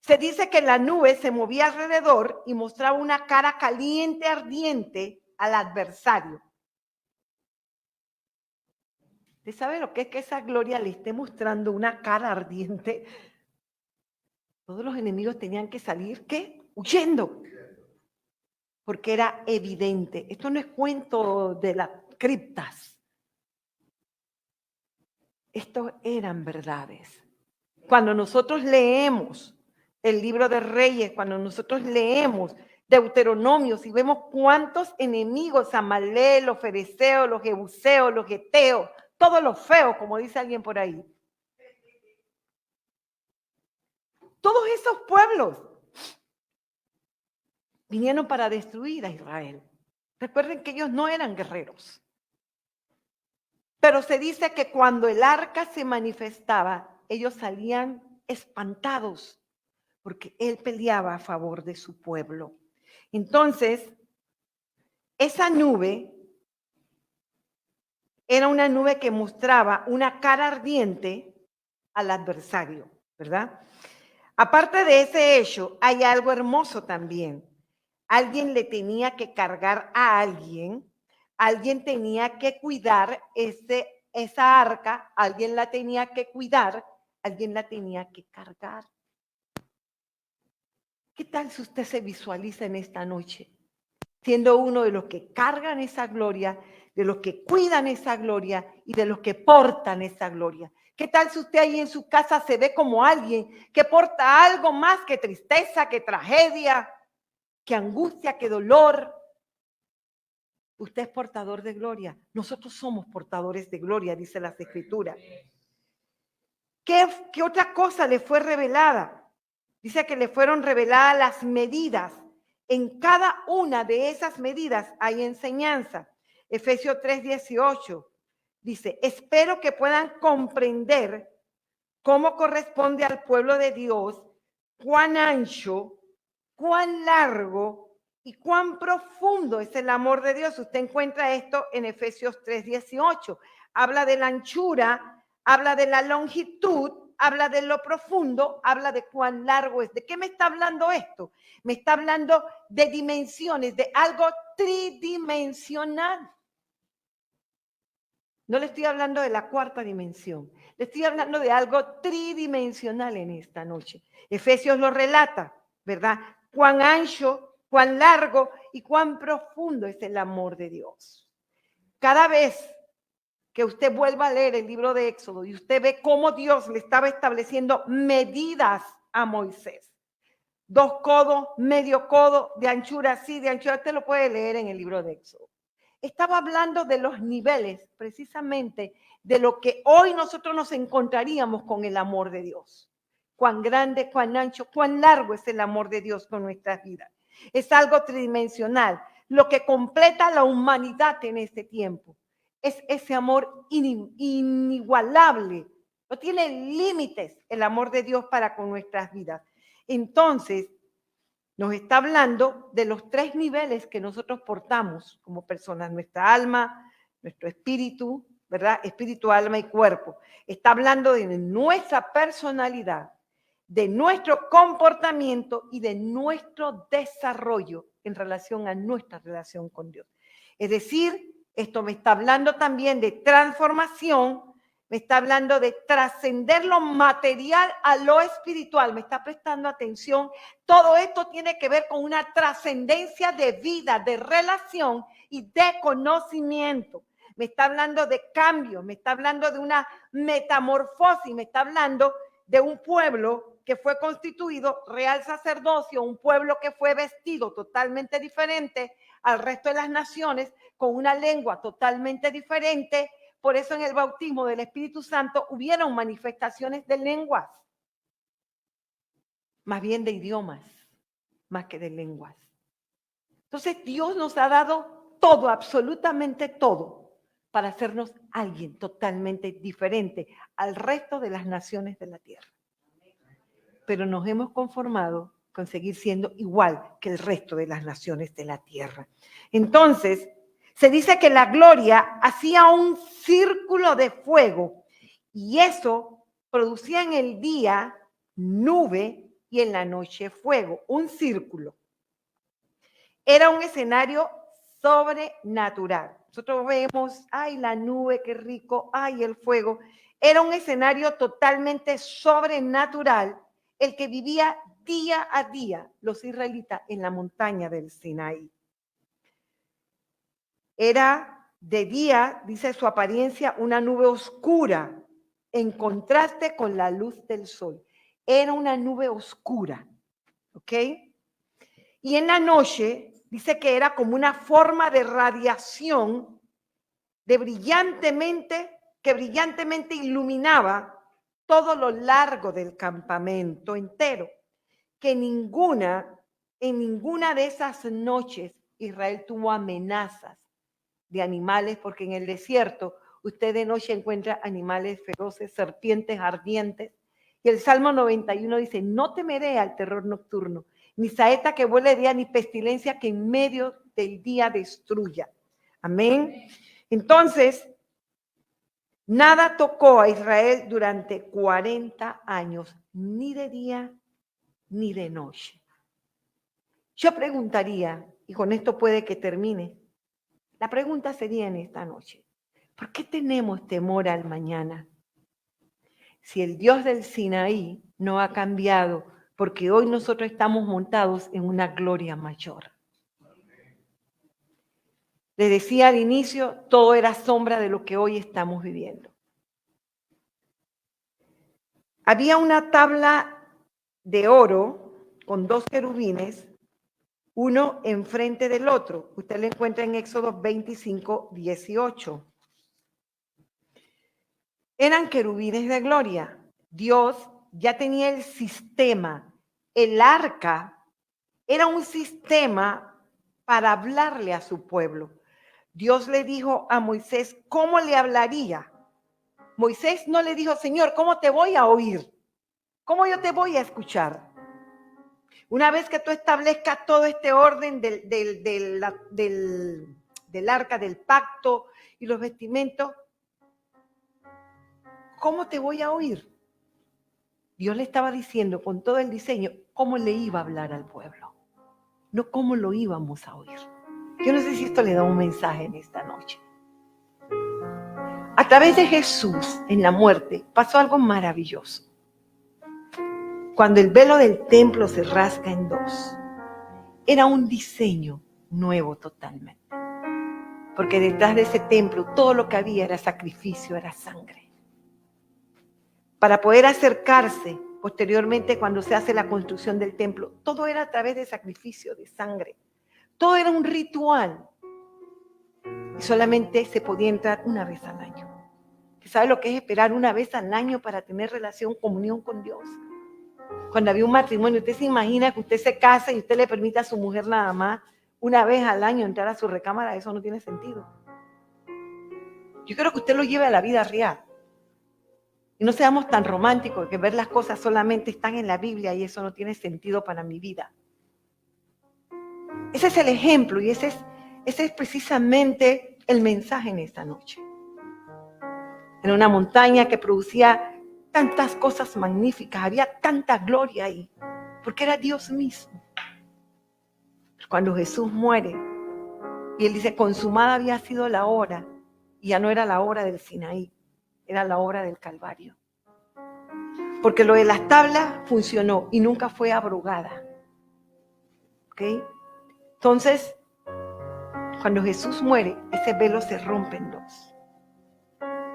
Speaker 2: Se dice que la nube se movía alrededor y mostraba una cara caliente, ardiente al adversario. ¿Usted sabe lo que es que esa gloria le esté mostrando una cara ardiente? Todos los enemigos tenían que salir, ¿qué? Huyendo. Porque era evidente. Esto no es cuento de las criptas. Estos eran verdades. Cuando nosotros leemos el libro de Reyes, cuando nosotros leemos Deuteronomios y vemos cuántos enemigos, Amalek, los fereceos, los jebuseos, los geteos, todos los feos, como dice alguien por ahí. Todos esos pueblos vinieron para destruir a Israel. Recuerden que ellos no eran guerreros. Pero se dice que cuando el arca se manifestaba, ellos salían espantados porque él peleaba a favor de su pueblo. Entonces, esa nube era una nube que mostraba una cara ardiente al adversario, ¿verdad? Aparte de ese hecho, hay algo hermoso también. Alguien le tenía que cargar a alguien tenía que cuidar esa arca, alguien la tenía que cuidar, alguien la tenía que cargar. ¿Qué tal si usted se visualiza en esta noche? Siendo uno de los que cargan esa gloria, de los que cuidan esa gloria y de los que portan esa gloria. ¿Qué tal si usted ahí en su casa se ve como alguien que porta algo más que tristeza, que tragedia, que angustia, que dolor? Usted es portador de gloria. Nosotros somos portadores de gloria, dice las Escrituras. ¿Qué otra cosa le fue revelada? Dice que le fueron reveladas las medidas. En cada una de esas medidas hay enseñanza. Efesios 3:18 dice, espero que puedan comprender cómo corresponde al pueblo de Dios, cuán ancho, cuán largo y cuán profundo es el amor de Dios. Usted encuentra esto en Efesios 3:18. Habla de la anchura, habla de la longitud, habla de lo profundo, habla de cuán largo es. ¿De qué me está hablando esto? Me está hablando de dimensiones, de algo tridimensional. No le estoy hablando de la cuarta dimensión. Le estoy hablando de algo tridimensional en esta noche. Efesios lo relata, ¿verdad? Cuán ancho, cuán largo y cuán profundo es el amor de Dios. Cada vez que usted vuelva a leer el libro de Éxodo y usted ve cómo Dios le estaba estableciendo medidas a Moisés. 2 codos, medio codo, de anchura así, de anchura. Usted lo puede leer en el libro de Éxodo. Estaba hablando de los niveles, precisamente, de lo que hoy nosotros nos encontraríamos con el amor de Dios. Cuán grande, cuán ancho, cuán largo es el amor de Dios con nuestras vidas. Es algo tridimensional, lo que completa la humanidad en este tiempo. Es ese amor inigualable. No tiene límites el amor de Dios para con nuestras vidas. Entonces, nos está hablando de los 3 niveles que nosotros portamos como personas, nuestra alma, nuestro espíritu, ¿verdad? Espíritu, alma y cuerpo. Está hablando de nuestra personalidad, de nuestro comportamiento y de nuestro desarrollo en relación a nuestra relación con Dios. Es decir, esto me está hablando también de transformación, me está hablando de trascender lo material a lo espiritual. Me está prestando atención. Todo esto tiene que ver con una trascendencia de vida, de relación y de conocimiento. Me está hablando de cambio, me está hablando de una metamorfosis, me está hablando de un pueblo que fue constituido real sacerdocio, un pueblo que fue vestido totalmente diferente al resto de las naciones, con una lengua totalmente diferente. Por eso en el bautismo del Espíritu Santo hubieron manifestaciones de lenguas, más bien de idiomas, más que de lenguas. Entonces Dios nos ha dado todo, absolutamente todo, para hacernos alguien totalmente diferente al resto de las naciones de la tierra. Pero nos hemos conformado con seguir siendo igual que el resto de las naciones de la tierra. Entonces, se dice que la gloria hacía un círculo de fuego y eso producía en el día nube y en la noche fuego, un círculo. Era un escenario sobrenatural. Nosotros vemos, ay, la nube, qué rico, ay, el fuego. Era un escenario totalmente sobrenatural, el que vivía día a día los israelitas en la montaña del Sinaí. Era de día, dice su apariencia, una nube oscura, en contraste con la luz del sol. Era una nube oscura, ¿ok? Y en la noche, dice que era como una forma de radiación que brillantemente iluminaba todo lo largo del campamento entero, que en ninguna de esas noches Israel tuvo amenazas de animales, porque en el desierto usted de noche encuentra animales feroces, serpientes ardientes. Y el Salmo 91 dice, no temeré al terror nocturno, ni saeta que vuele de día, ni pestilencia que en medio del día destruya. Amén. Entonces, nada tocó a Israel durante 40 años, ni de día ni de noche. Yo preguntaría, y con esto puede que termine, la pregunta sería en esta noche, ¿por qué tenemos temor al mañana? Si el Dios del Sinaí no ha cambiado, porque hoy nosotros estamos montados en una gloria mayor. Les decía al inicio, todo era sombra de lo que hoy estamos viviendo. Había una tabla de oro con 2 querubines, uno enfrente del otro. Usted lo encuentra en Éxodo 25, 18. Eran querubines de gloria. Dios ya tenía el sistema. El arca era un sistema para hablarle a su pueblo. Dios le dijo a Moisés cómo le hablaría. Moisés no le dijo, Señor, ¿cómo te voy a oír? ¿Cómo yo te voy a escuchar? Una vez que tú establezcas todo este orden del arca, del pacto y los vestimentos, ¿cómo te voy a oír? Dios le estaba diciendo con todo el diseño cómo le iba a hablar al pueblo, no cómo lo íbamos a oír. Yo no sé si esto le da un mensaje en esta noche. A través de Jesús en la muerte pasó algo maravilloso. Cuando el velo del templo se rasga en dos, era un diseño nuevo totalmente. Porque detrás de ese templo todo lo que había era sacrificio, era sangre. Para poder acercarse posteriormente cuando se hace la construcción del templo, todo era a través de sacrificio, de sangre. Todo era un ritual. Y solamente se podía entrar una vez al año. ¿Sabe lo que es esperar una vez al año para tener relación, comunión con Dios? Cuando había un matrimonio, usted se imagina que usted se casa y usted le permite a su mujer nada más una vez al año entrar a su recámara. Eso no tiene sentido. Yo quiero que usted lo lleve a la vida real. Y no seamos tan románticos que ver las cosas solamente están en la Biblia y eso no tiene sentido para mi vida. Ese es el ejemplo y ese es precisamente el mensaje en esta noche. En una montaña que producía tantas cosas magníficas, había tanta gloria ahí, porque era Dios mismo. Cuando Jesús muere, y Él dice, consumada había sido la hora, y ya no era la hora del Sinaí, era la hora del Calvario. Porque lo de las tablas funcionó y nunca fue abrogada. ¿Ok? Entonces, cuando Jesús muere, ese velo se rompe en dos.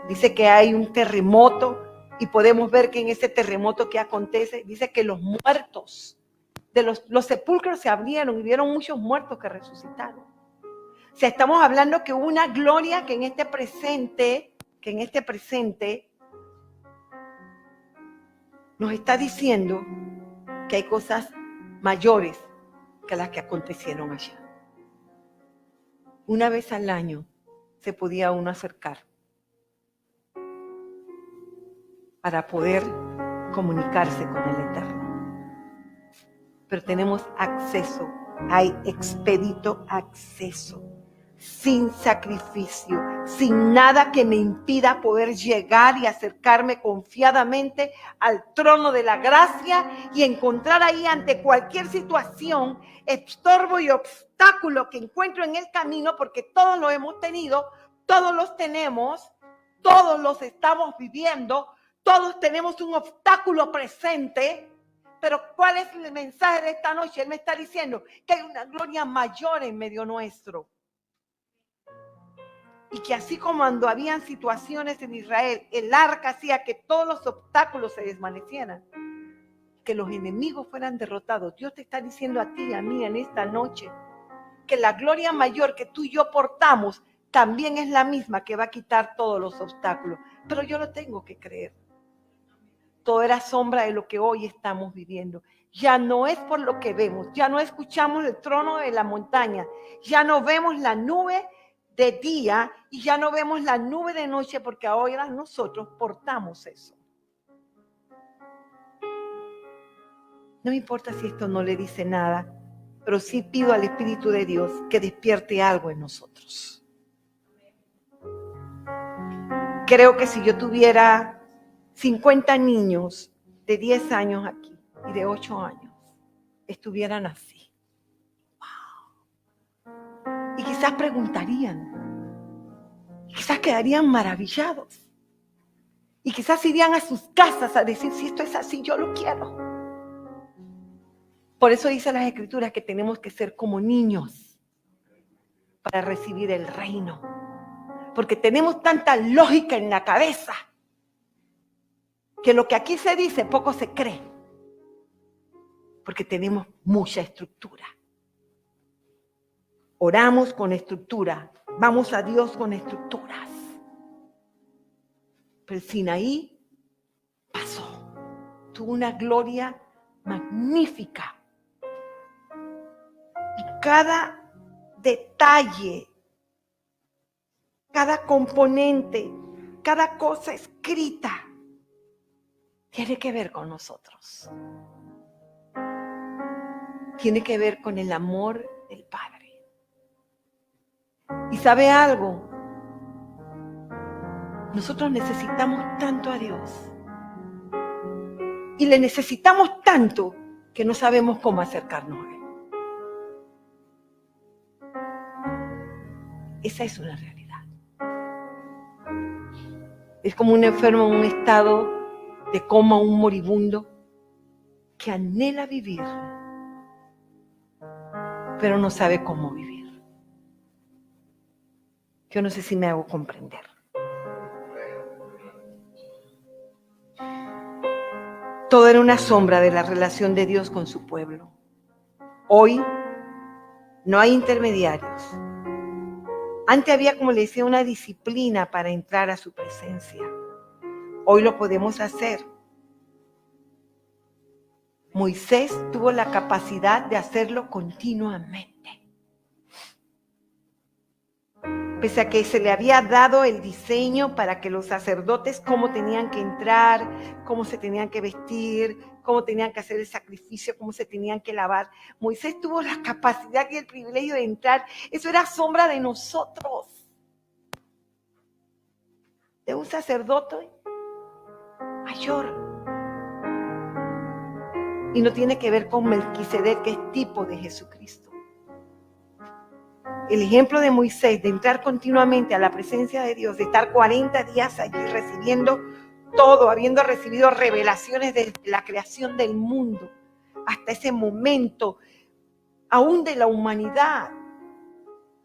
Speaker 2: Dice que hay un terremoto y podemos ver que en ese terremoto que acontece, dice que los muertos de los sepulcros se abrieron y vieron muchos muertos que resucitaron. O sea, estamos hablando que hubo una gloria que en este presente nos está diciendo que hay cosas mayores que las que acontecieron allá. Una vez al año se podía uno acercar para poder comunicarse con el Eterno. Pero tenemos acceso, hay expedito acceso, sin sacrificio, sin nada que me impida poder llegar y acercarme confiadamente al trono de la gracia y encontrar ahí ante cualquier situación, estorbo y obstáculo que encuentro en el camino, porque todos lo hemos tenido, todos los tenemos, todos los estamos viviendo, todos tenemos un obstáculo presente. Pero ¿cuál es el mensaje de esta noche? Él me está diciendo que hay una gloria mayor en medio nuestro. Y que así como cuando habían situaciones en Israel, el arca hacía que todos los obstáculos se desvanecieran, que los enemigos fueran derrotados. Dios te está diciendo a ti y a mí en esta noche que la gloria mayor que tú y yo portamos también es la misma que va a quitar todos los obstáculos. Pero yo lo tengo que creer. Todo era sombra de lo que hoy estamos viviendo. Ya no es por lo que vemos, ya no escuchamos el trono de la montaña, ya no vemos la nube de día y ya no vemos la nube de noche, porque ahora nosotros portamos eso. No me importa si esto no le dice nada, pero sí pido al Espíritu de Dios que despierte algo en nosotros. Creo que si yo tuviera 50 niños de 10 años aquí y de 8 años estuvieran así. Wow. Y quizás preguntarían, quizás quedarían maravillados. Y quizás irían a sus casas a decir, si esto es así, yo lo quiero. Por eso dice las Escrituras que tenemos que ser como niños para recibir el reino. Porque tenemos tanta lógica en la cabeza que lo que aquí se dice poco se cree, porque tenemos mucha estructura. Oramos con estructura, vamos a Dios con estructuras. Pero el Sinaí pasó, tuvo una gloria magnífica. Y cada detalle, cada componente, cada cosa escrita, tiene que ver con nosotros. Tiene que ver con el amor del Padre. ¿Y sabe algo? Nosotros necesitamos tanto a Dios. Y le necesitamos tanto que no sabemos cómo acercarnos a Él. Esa es una realidad. Es como un enfermo en un estado de coma, un moribundo que anhela vivir, pero no sabe cómo vivir. Yo no sé si me hago comprender. Todo era una sombra de la relación de Dios con su pueblo. Hoy no hay intermediarios. Antes había, como le decía, una disciplina para entrar a su presencia. Hoy lo podemos hacer. Moisés tuvo la capacidad de hacerlo continuamente. Pese a que se le había dado el diseño para que los sacerdotes cómo tenían que entrar, cómo se tenían que vestir, cómo tenían que hacer el sacrificio, cómo se tenían que lavar. Moisés tuvo la capacidad y el privilegio de entrar. Eso era sombra de nosotros. De un sacerdote mayor. Y no tiene que ver con Melquisedec, que es tipo de Jesucristo. El ejemplo de Moisés, de entrar continuamente a la presencia de Dios, de estar 40 días allí recibiendo todo, habiendo recibido revelaciones de la creación del mundo, hasta ese momento, aún de la humanidad.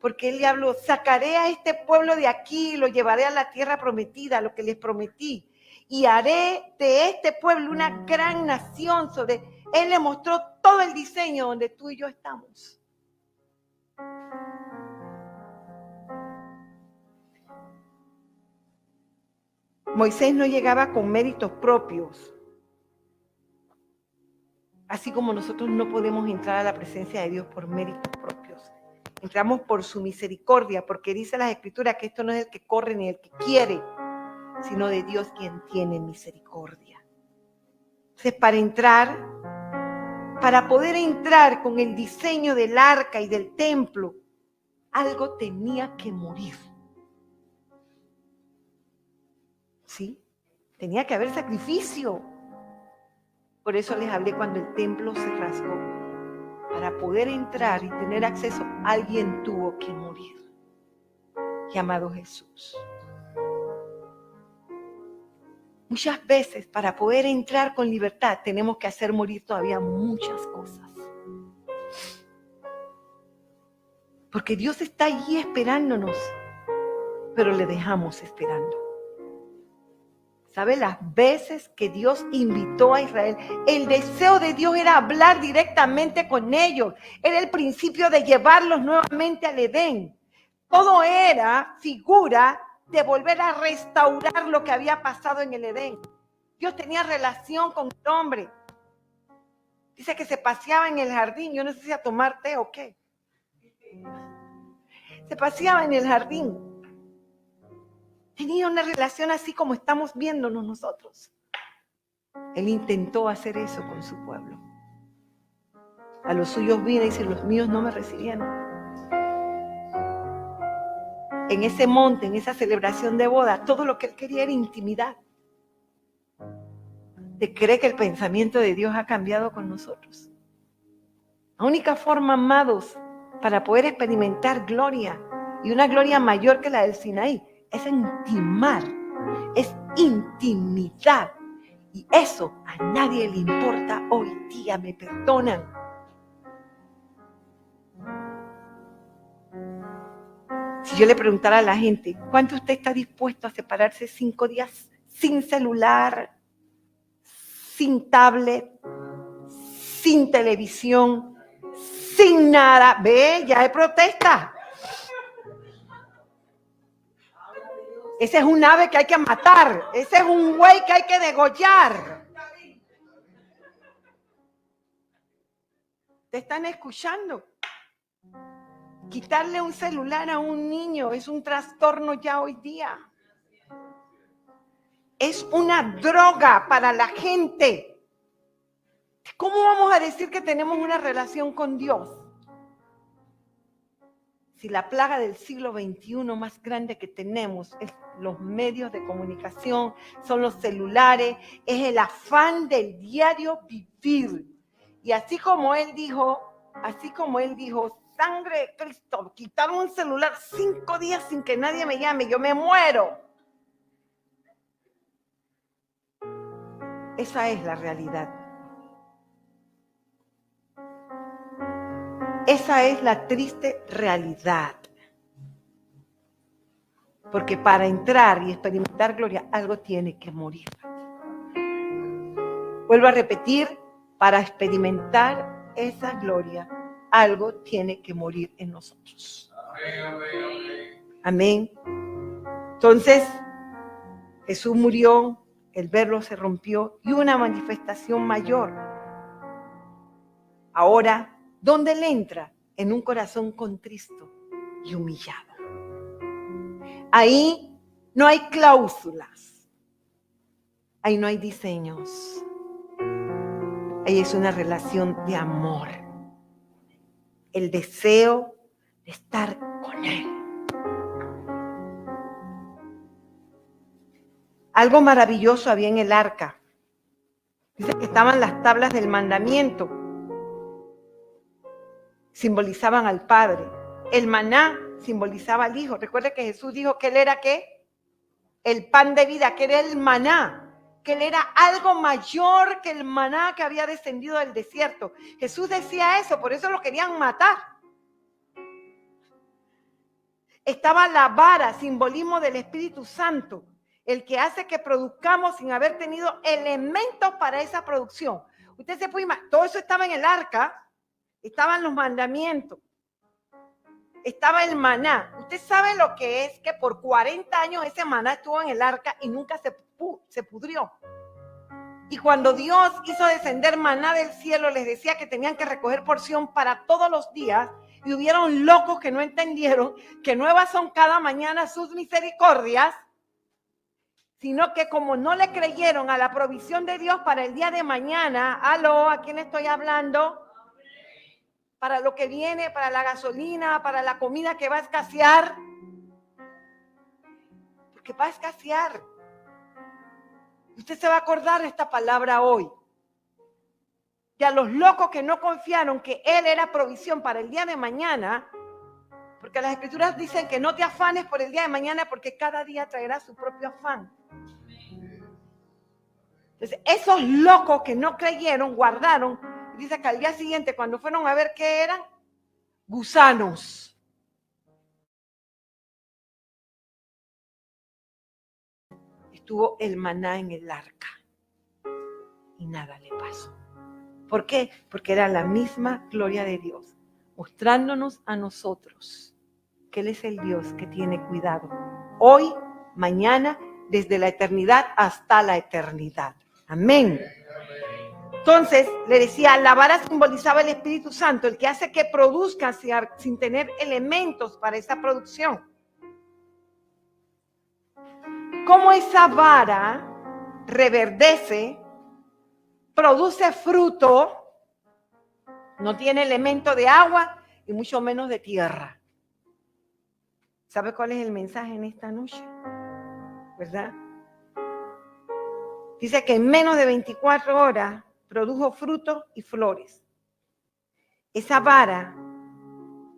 Speaker 2: Porque él le habló, sacaré a este pueblo de aquí, lo llevaré a la tierra prometida, lo que les prometí, y haré de este pueblo una gran nación. Él le mostró todo el diseño donde tú y yo estamos. Moisés no llegaba con méritos propios, así como nosotros no podemos entrar a la presencia de Dios por méritos propios. Entramos por su misericordia, porque dice las Escrituras que esto no es el que corre ni el que quiere, sino de Dios quien tiene misericordia. Entonces, para poder entrar con el diseño del arca y del templo, algo tenía que morir. ¿Sí? Tenía que haber sacrificio. Por eso les hablé cuando el templo se rasgó. Para poder entrar y tener acceso, alguien tuvo que morir, llamado Jesús. Muchas veces, para poder entrar con libertad, tenemos que hacer morir todavía muchas cosas. Porque Dios está allí esperándonos, pero le dejamos esperando. ¿Sabe las veces que Dios invitó a Israel? El deseo de Dios era hablar directamente con ellos. Era el principio de llevarlos nuevamente al Edén. Todo era figura de volver a restaurar lo que había pasado en el Edén. Dios tenía relación con el hombre. Dice que se paseaba en el jardín. Yo no sé si a tomar té o qué. Se paseaba en el jardín. Tenía una relación así como estamos viéndonos nosotros. Él intentó hacer eso con su pueblo. A los suyos vino y dice, los míos no me recibieron. En ese monte, en esa celebración de boda, todo lo que él quería era intimidad. ¿Te cree que el pensamiento de Dios ha cambiado con nosotros? La única forma, amados, para poder experimentar gloria, y una gloria mayor que la del Sinaí, es intimar, es intimidad. Y eso a nadie le importa hoy día, me perdonan. Si yo le preguntara a la gente, ¿cuánto usted está dispuesto a separarse 5 días sin celular, sin tablet, sin televisión, sin nada? Ve, ya hay protesta. Ese es un ave que hay que matar. Ese es un güey que hay que degollar. ¿Te están escuchando? Quitarle un celular a un niño es un trastorno ya hoy día. Es una droga para la gente. ¿Cómo vamos a decir que tenemos una relación con Dios? Si la plaga del siglo XXI más grande que tenemos es los medios de comunicación, son los celulares, es el afán del diario vivir. Y así como él dijo, sangre de Cristo, quitarme un celular 5 días sin que nadie me llame, yo me muero. Esa es la realidad. Esa es la triste realidad. Porque para entrar y experimentar gloria, algo tiene que morir. Vuelvo a repetir, para experimentar esa gloria, algo tiene que morir en nosotros. Amén. Entonces, Jesús murió, el velo se rompió y una manifestación mayor. Ahora, ¿dónde Él entra? En un corazón contristo y humillado. Ahí no hay cláusulas. Ahí no hay diseños. Ahí es una relación de amor. El deseo de estar con Él. Algo maravilloso había en el arca. Dice que estaban las tablas del mandamiento. Simbolizaban al Padre. El maná simbolizaba al Hijo. Recuerda que Jesús dijo que Él era ¿qué? El pan de vida, que era el maná. Que Él era algo mayor que el maná que había descendido del desierto. Jesús decía eso, por eso lo querían matar. Estaba la vara, simbolismo del Espíritu Santo, el que hace que produzcamos sin haber tenido elementos para esa producción. Usted se puede imaginar, todo eso estaba en el arca, estaban los mandamientos, estaba el maná. Usted sabe lo que es que por 40 años ese maná estuvo en el arca y nunca se pudrió. Y cuando Dios hizo descender maná del cielo, les decía que tenían que recoger porción para todos los días. Y hubieron locos que no entendieron que nuevas son cada mañana sus misericordias, sino que como no le creyeron a la provisión de Dios para el día de mañana, aló, ¿a quién estoy hablando? Para lo que viene, para la gasolina, para la comida que va a escasear. Porque va a escasear. Usted se va a acordar de esta palabra hoy. Y a los locos que no confiaron que Él era provisión para el día de mañana, porque las Escrituras dicen que no te afanes por el día de mañana porque cada día traerá su propio afán. Entonces, esos locos que no creyeron, guardaron, dice que al día siguiente cuando fueron a ver qué eran, gusanos. Estuvo el maná en el arca y nada le pasó. ¿Por qué? Porque era la misma gloria de Dios, mostrándonos a nosotros que Él es el Dios que tiene cuidado. Hoy, mañana, desde la eternidad hasta la eternidad. Amén. Entonces, le decía, la vara simbolizaba el Espíritu Santo, el que hace que produzca sin tener elementos para esa producción. ¿Cómo esa vara reverdece? Produce fruto, no tiene elemento de agua y mucho menos de tierra. ¿Sabe cuál es el mensaje en esta noche? ¿Verdad? Dice que en menos de 24 horas produjo frutos y flores. Esa vara,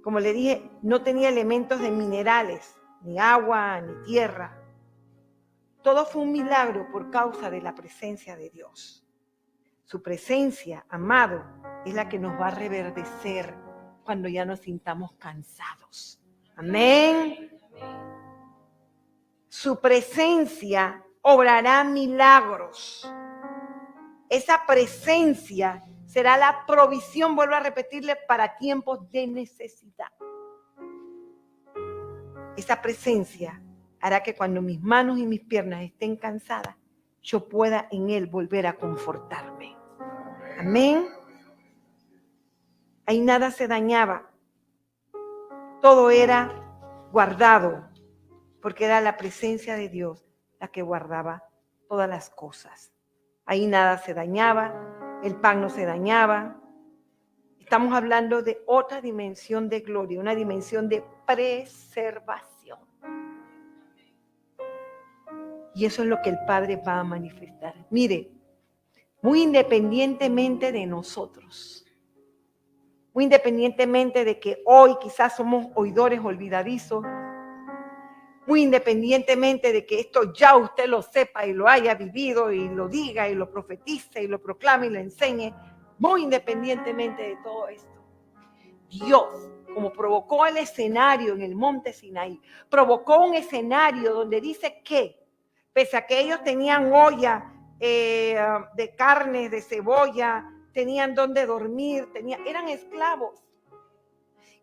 Speaker 2: como le dije, no tenía elementos de minerales, ni agua, ni tierra. Todo fue un milagro por causa de la presencia de Dios. Su presencia, amado, es la que nos va a reverdecer cuando ya nos sintamos cansados. Amén. Su presencia obrará milagros. Esa presencia será la provisión, vuelvo a repetirle, para tiempos de necesidad. Esa presencia hará que cuando mis manos y mis piernas estén cansadas, yo pueda en Él volver a confortarme. Amén. Ahí nada se dañaba. Todo era guardado, porque era la presencia de Dios la que guardaba todas las cosas. Ahí nada se dañaba, el pan no se dañaba. Estamos hablando de otra dimensión de gloria, una dimensión de preservación. Y eso es lo que el Padre va a manifestar. Mire, muy independientemente de nosotros, muy independientemente de que hoy quizás somos oidores olvidadizos, muy independientemente de que esto ya usted lo sepa y lo haya vivido y lo diga y lo profetice y lo proclame y lo enseñe, muy independientemente de todo esto, Dios, como provocó el escenario en el monte Sinaí, provocó un escenario donde dice que, pese a que ellos tenían olla de carne, de cebolla, tenían donde dormir, eran esclavos.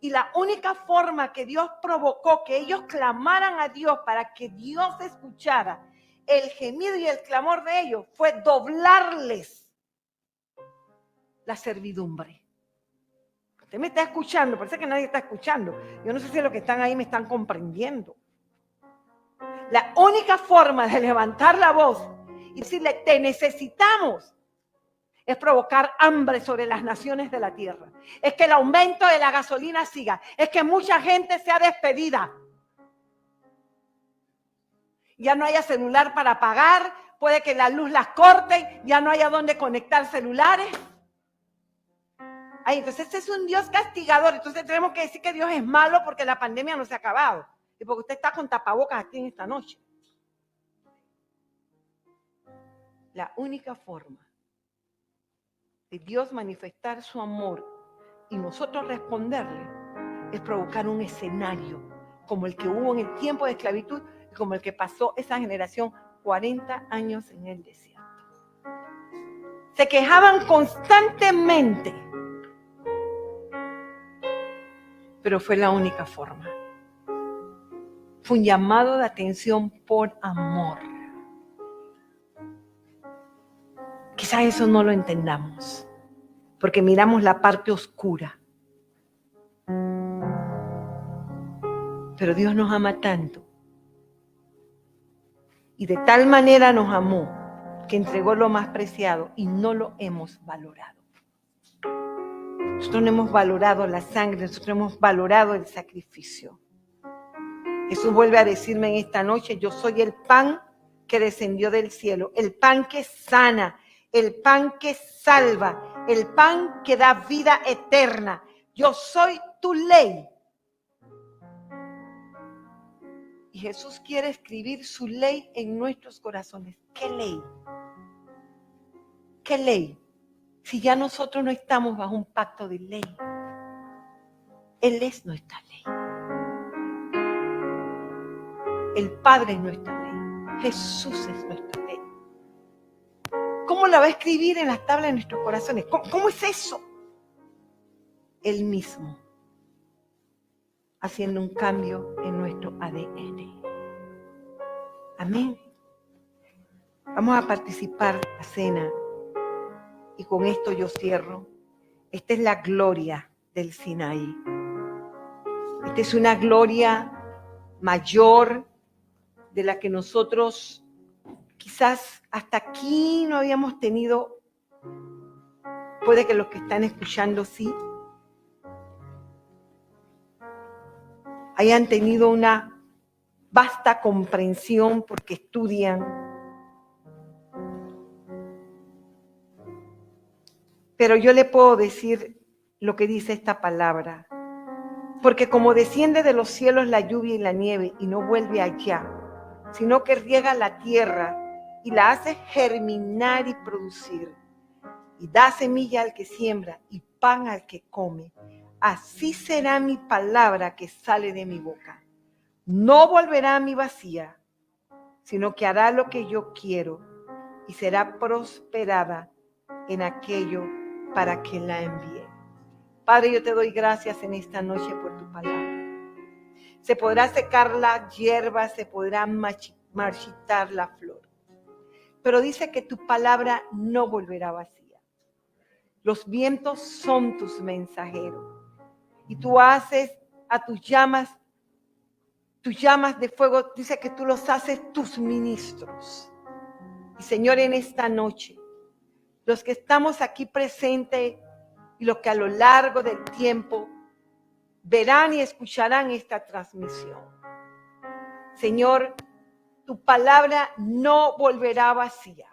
Speaker 2: Y la única forma que Dios provocó que ellos clamaran a Dios para que Dios escuchara el gemido y el clamor de ellos fue doblarles la servidumbre. Usted me está escuchando, parece que nadie está escuchando. Yo no sé si los que están ahí me están comprendiendo. La única forma de levantar la voz y decirle, te necesitamos, es provocar hambre sobre las naciones de la tierra. Es que el aumento de la gasolina siga. Es que mucha gente sea despedida. Ya no haya celular para pagar. Puede que la luz las corte. Ya no haya dónde conectar celulares. Ay, entonces este es un Dios castigador. Entonces tenemos que decir que Dios es malo porque la pandemia no se ha acabado. Y porque usted está con tapabocas aquí en esta noche. La única forma de Dios manifestar su amor y nosotros responderle es provocar un escenario como el que hubo en el tiempo de esclavitud y como el que pasó esa generación 40 años en el desierto. Se quejaban constantemente, pero fue la única forma. Fue un llamado de atención por amor. Quizás eso no lo entendamos, porque miramos la parte oscura. Pero Dios nos ama tanto. Y de tal manera nos amó que entregó lo más preciado y no lo hemos valorado. Nosotros no hemos valorado la sangre, nosotros hemos valorado el sacrificio. Jesús vuelve a decirme en esta noche, yo soy el pan que descendió del cielo, el pan que sana, el pan que salva, el pan que da vida eterna. Yo soy tu ley. Y Jesús quiere escribir su ley en nuestros corazones. ¿Qué ley? ¿Qué ley? Si ya nosotros no estamos bajo un pacto de ley. Él es nuestra ley. El Padre es nuestra ley. Jesús es nuestra ley. ¿Cómo la va a escribir en las tablas de nuestros corazones? ¿Cómo es eso? Él mismo, haciendo un cambio en nuestro ADN. Amén. Vamos a participar en la cena y con esto yo cierro. Esta es la gloria del Sinaí. Esta es una gloria mayor de la que nosotros quizás hasta aquí no habíamos tenido. Puede que los que están escuchando sí hayan tenido una vasta comprensión porque estudian. Pero yo le puedo decir lo que dice esta palabra. Porque como desciende de los cielos la lluvia y la nieve y no vuelve allá, sino que riega la tierra y la hace germinar y producir, y da semilla al que siembra y pan al que come, así será mi palabra que sale de mi boca. No volverá a mí vacía, sino que hará lo que yo quiero y será prosperada en aquello para que la envíe. Padre, yo te doy gracias en esta noche por tu palabra. Se podrá secar la hierba, se podrá marchitar la flor, pero dice que tu palabra no volverá vacía. Los vientos son tus mensajeros y tú haces a tus llamas de fuego, dice que tú los haces tus ministros. Y Señor, en esta noche, los que estamos aquí presentes y los que a lo largo del tiempo verán y escucharán esta transmisión. Señor, tu palabra no volverá vacía.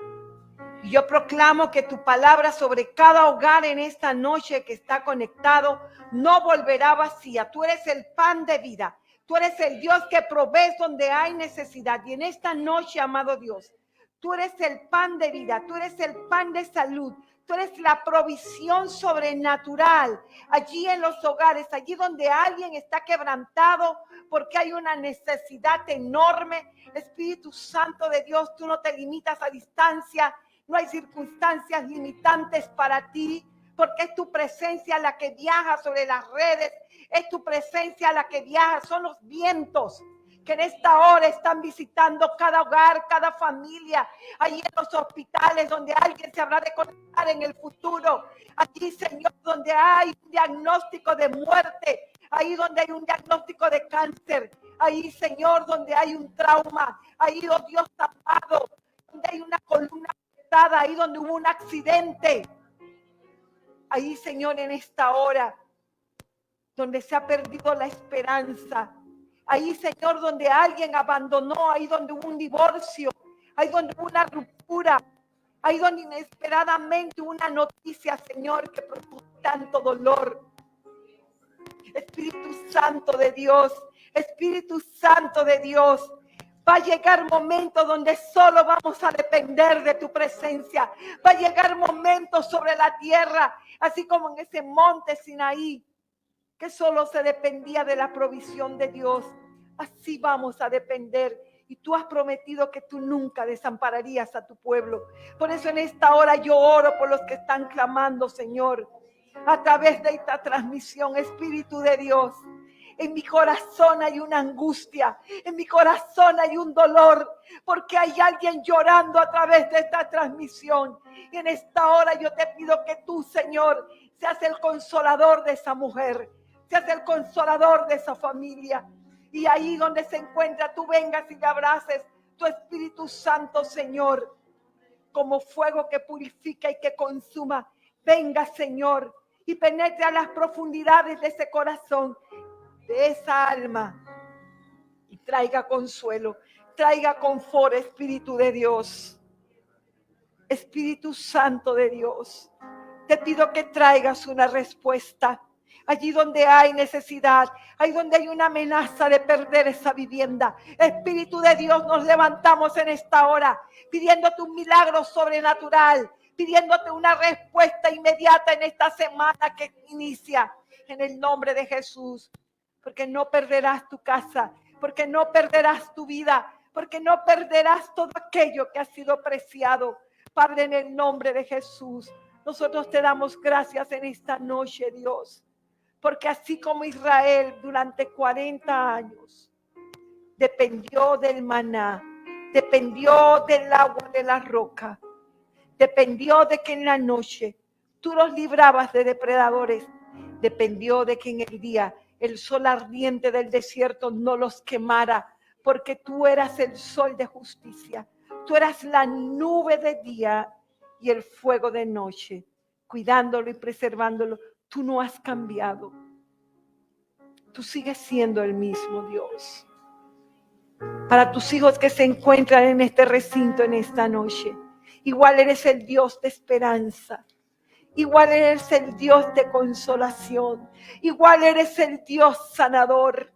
Speaker 2: Y yo proclamo que tu palabra sobre cada hogar en esta noche que está conectado no volverá vacía. Tú eres el pan de vida. Tú eres el Dios que provees donde hay necesidad. Y en esta noche, amado Dios, tú eres el pan de vida, tú eres el pan de salud, tú eres la provisión sobrenatural allí en los hogares, allí donde alguien está quebrantado porque hay una necesidad enorme. Espíritu Santo de Dios, tú no te limitas a distancia, no hay circunstancias limitantes para ti, porque es tu presencia la que viaja sobre las redes, es tu presencia la que viaja, son los vientos que en esta hora están visitando cada hogar, cada familia, allí en los hospitales donde alguien se habrá de conectar en el futuro, allí, Señor, donde hay un diagnóstico de muerte, ahí donde hay un diagnóstico de cáncer, ahí, Señor, donde hay un trauma, ahí, oh Dios amado, donde hay una columna afectada, ahí donde hubo un accidente, ahí, Señor, en esta hora, donde se ha perdido la esperanza, ahí, Señor, donde alguien abandonó, ahí donde hubo un divorcio, ahí donde hubo una ruptura, ahí donde inesperadamente hubo una noticia, Señor, que produjo tanto dolor. Espíritu Santo de Dios, Espíritu Santo de Dios, va a llegar momentos donde solo vamos a depender de tu presencia. Va a llegar momentos sobre la tierra, así como en ese monte Sinaí, que solo se dependía de la provisión de Dios. Así vamos a depender. Y tú has prometido que tú nunca desampararías a tu pueblo. Por eso en esta hora yo oro por los que están clamando, Señor, a través de esta transmisión, Espíritu de Dios. En mi corazón hay una angustia, en mi corazón hay un dolor, porque hay alguien llorando a través de esta transmisión. Y en esta hora yo te pido que tú, Señor, seas el consolador de esa mujer, seas el consolador de esa familia. Y ahí donde se encuentra, tú vengas y le abraces tu Espíritu Santo, Señor, como fuego que purifica y que consuma. Venga, Señor, y penetre a las profundidades de ese corazón, de esa alma, y traiga consuelo, traiga confort, Espíritu de Dios. Espíritu Santo de Dios, te pido que traigas una respuesta. Allí donde hay necesidad, ahí donde hay una amenaza de perder esa vivienda. Espíritu de Dios, nos levantamos en esta hora pidiéndote un milagro sobrenatural, pidiéndote una respuesta inmediata en esta semana que inicia, en el nombre de Jesús. Porque no perderás tu casa, porque no perderás tu vida, porque no perderás todo aquello que ha sido preciado. Padre, en el nombre de Jesús, nosotros te damos gracias en esta noche, Dios, porque así como Israel durante 40 años dependió del maná, dependió del agua de la roca, dependió de que en la noche tú los librabas de depredadores, dependió de que en el día el sol ardiente del desierto no los quemara, porque tú eras el sol de justicia, tú eras la nube de día y el fuego de noche, cuidándolo y preservándolo. Tú no has cambiado. Tú sigues siendo el mismo Dios. Para tus hijos que se encuentran en este recinto en esta noche, igual eres el Dios de esperanza. Igual eres el Dios de consolación. Igual eres el Dios sanador.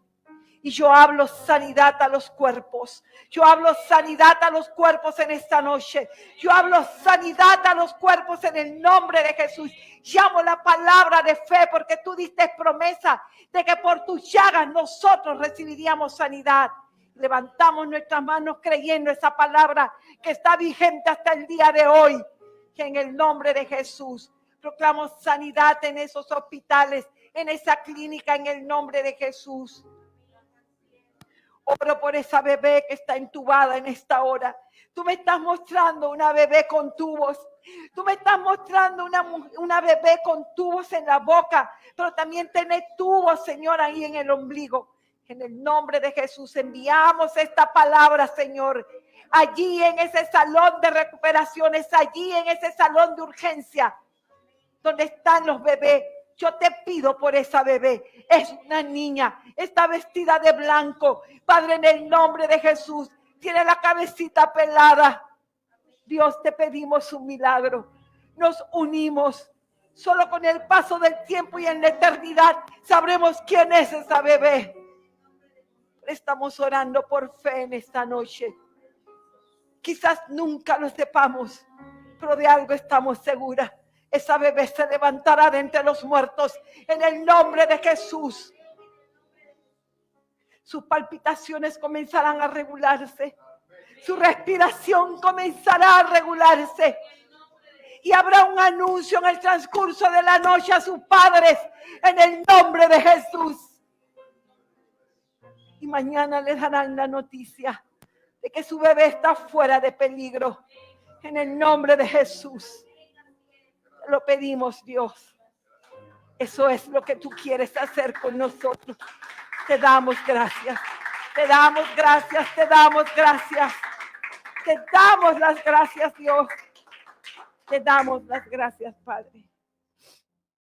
Speaker 2: Y yo hablo sanidad a los cuerpos. Yo hablo sanidad a los cuerpos en esta noche. Yo hablo sanidad a los cuerpos en el nombre de Jesús. Llamo la palabra de fe porque tú diste promesa de que por tus llagas nosotros recibiríamos sanidad. Levantamos nuestras manos creyendo esa palabra que está vigente hasta el día de hoy. Que en el nombre de Jesús proclamo sanidad en esos hospitales, en esa clínica, en el nombre de Jesús. Oro por esa bebé que está entubada en esta hora. Tú me estás mostrando una bebé con tubos. Tú me estás mostrando una bebé con tubos en la boca, pero también tiene tubos, Señor, ahí en el ombligo. En el nombre de Jesús enviamos esta palabra, Señor. Allí en ese salón de recuperaciones, allí en ese salón de urgencia, donde están los bebés. Yo te pido por esa bebé. Es una niña. Está vestida de blanco. Padre, en el nombre de Jesús. Tiene la cabecita pelada. Dios, te pedimos un milagro. Nos unimos. Solo con el paso del tiempo y en la eternidad sabremos quién es esa bebé. Estamos orando por fe en esta noche. Quizás nunca lo sepamos, pero de algo estamos seguras. Esa bebé se levantará de entre los muertos en el nombre de Jesús. Sus palpitaciones comenzarán a regularse. Su respiración comenzará a regularse. Y habrá un anuncio en el transcurso de la noche a sus padres en el nombre de Jesús. Y mañana les darán la noticia de que su bebé está fuera de peligro. En el nombre de Jesús. Te lo pedimos, Dios. Eso es lo que tú quieres hacer con nosotros. Te damos gracias. Te damos gracias. Te damos gracias. Te damos las gracias, Dios. Te damos las gracias, Padre.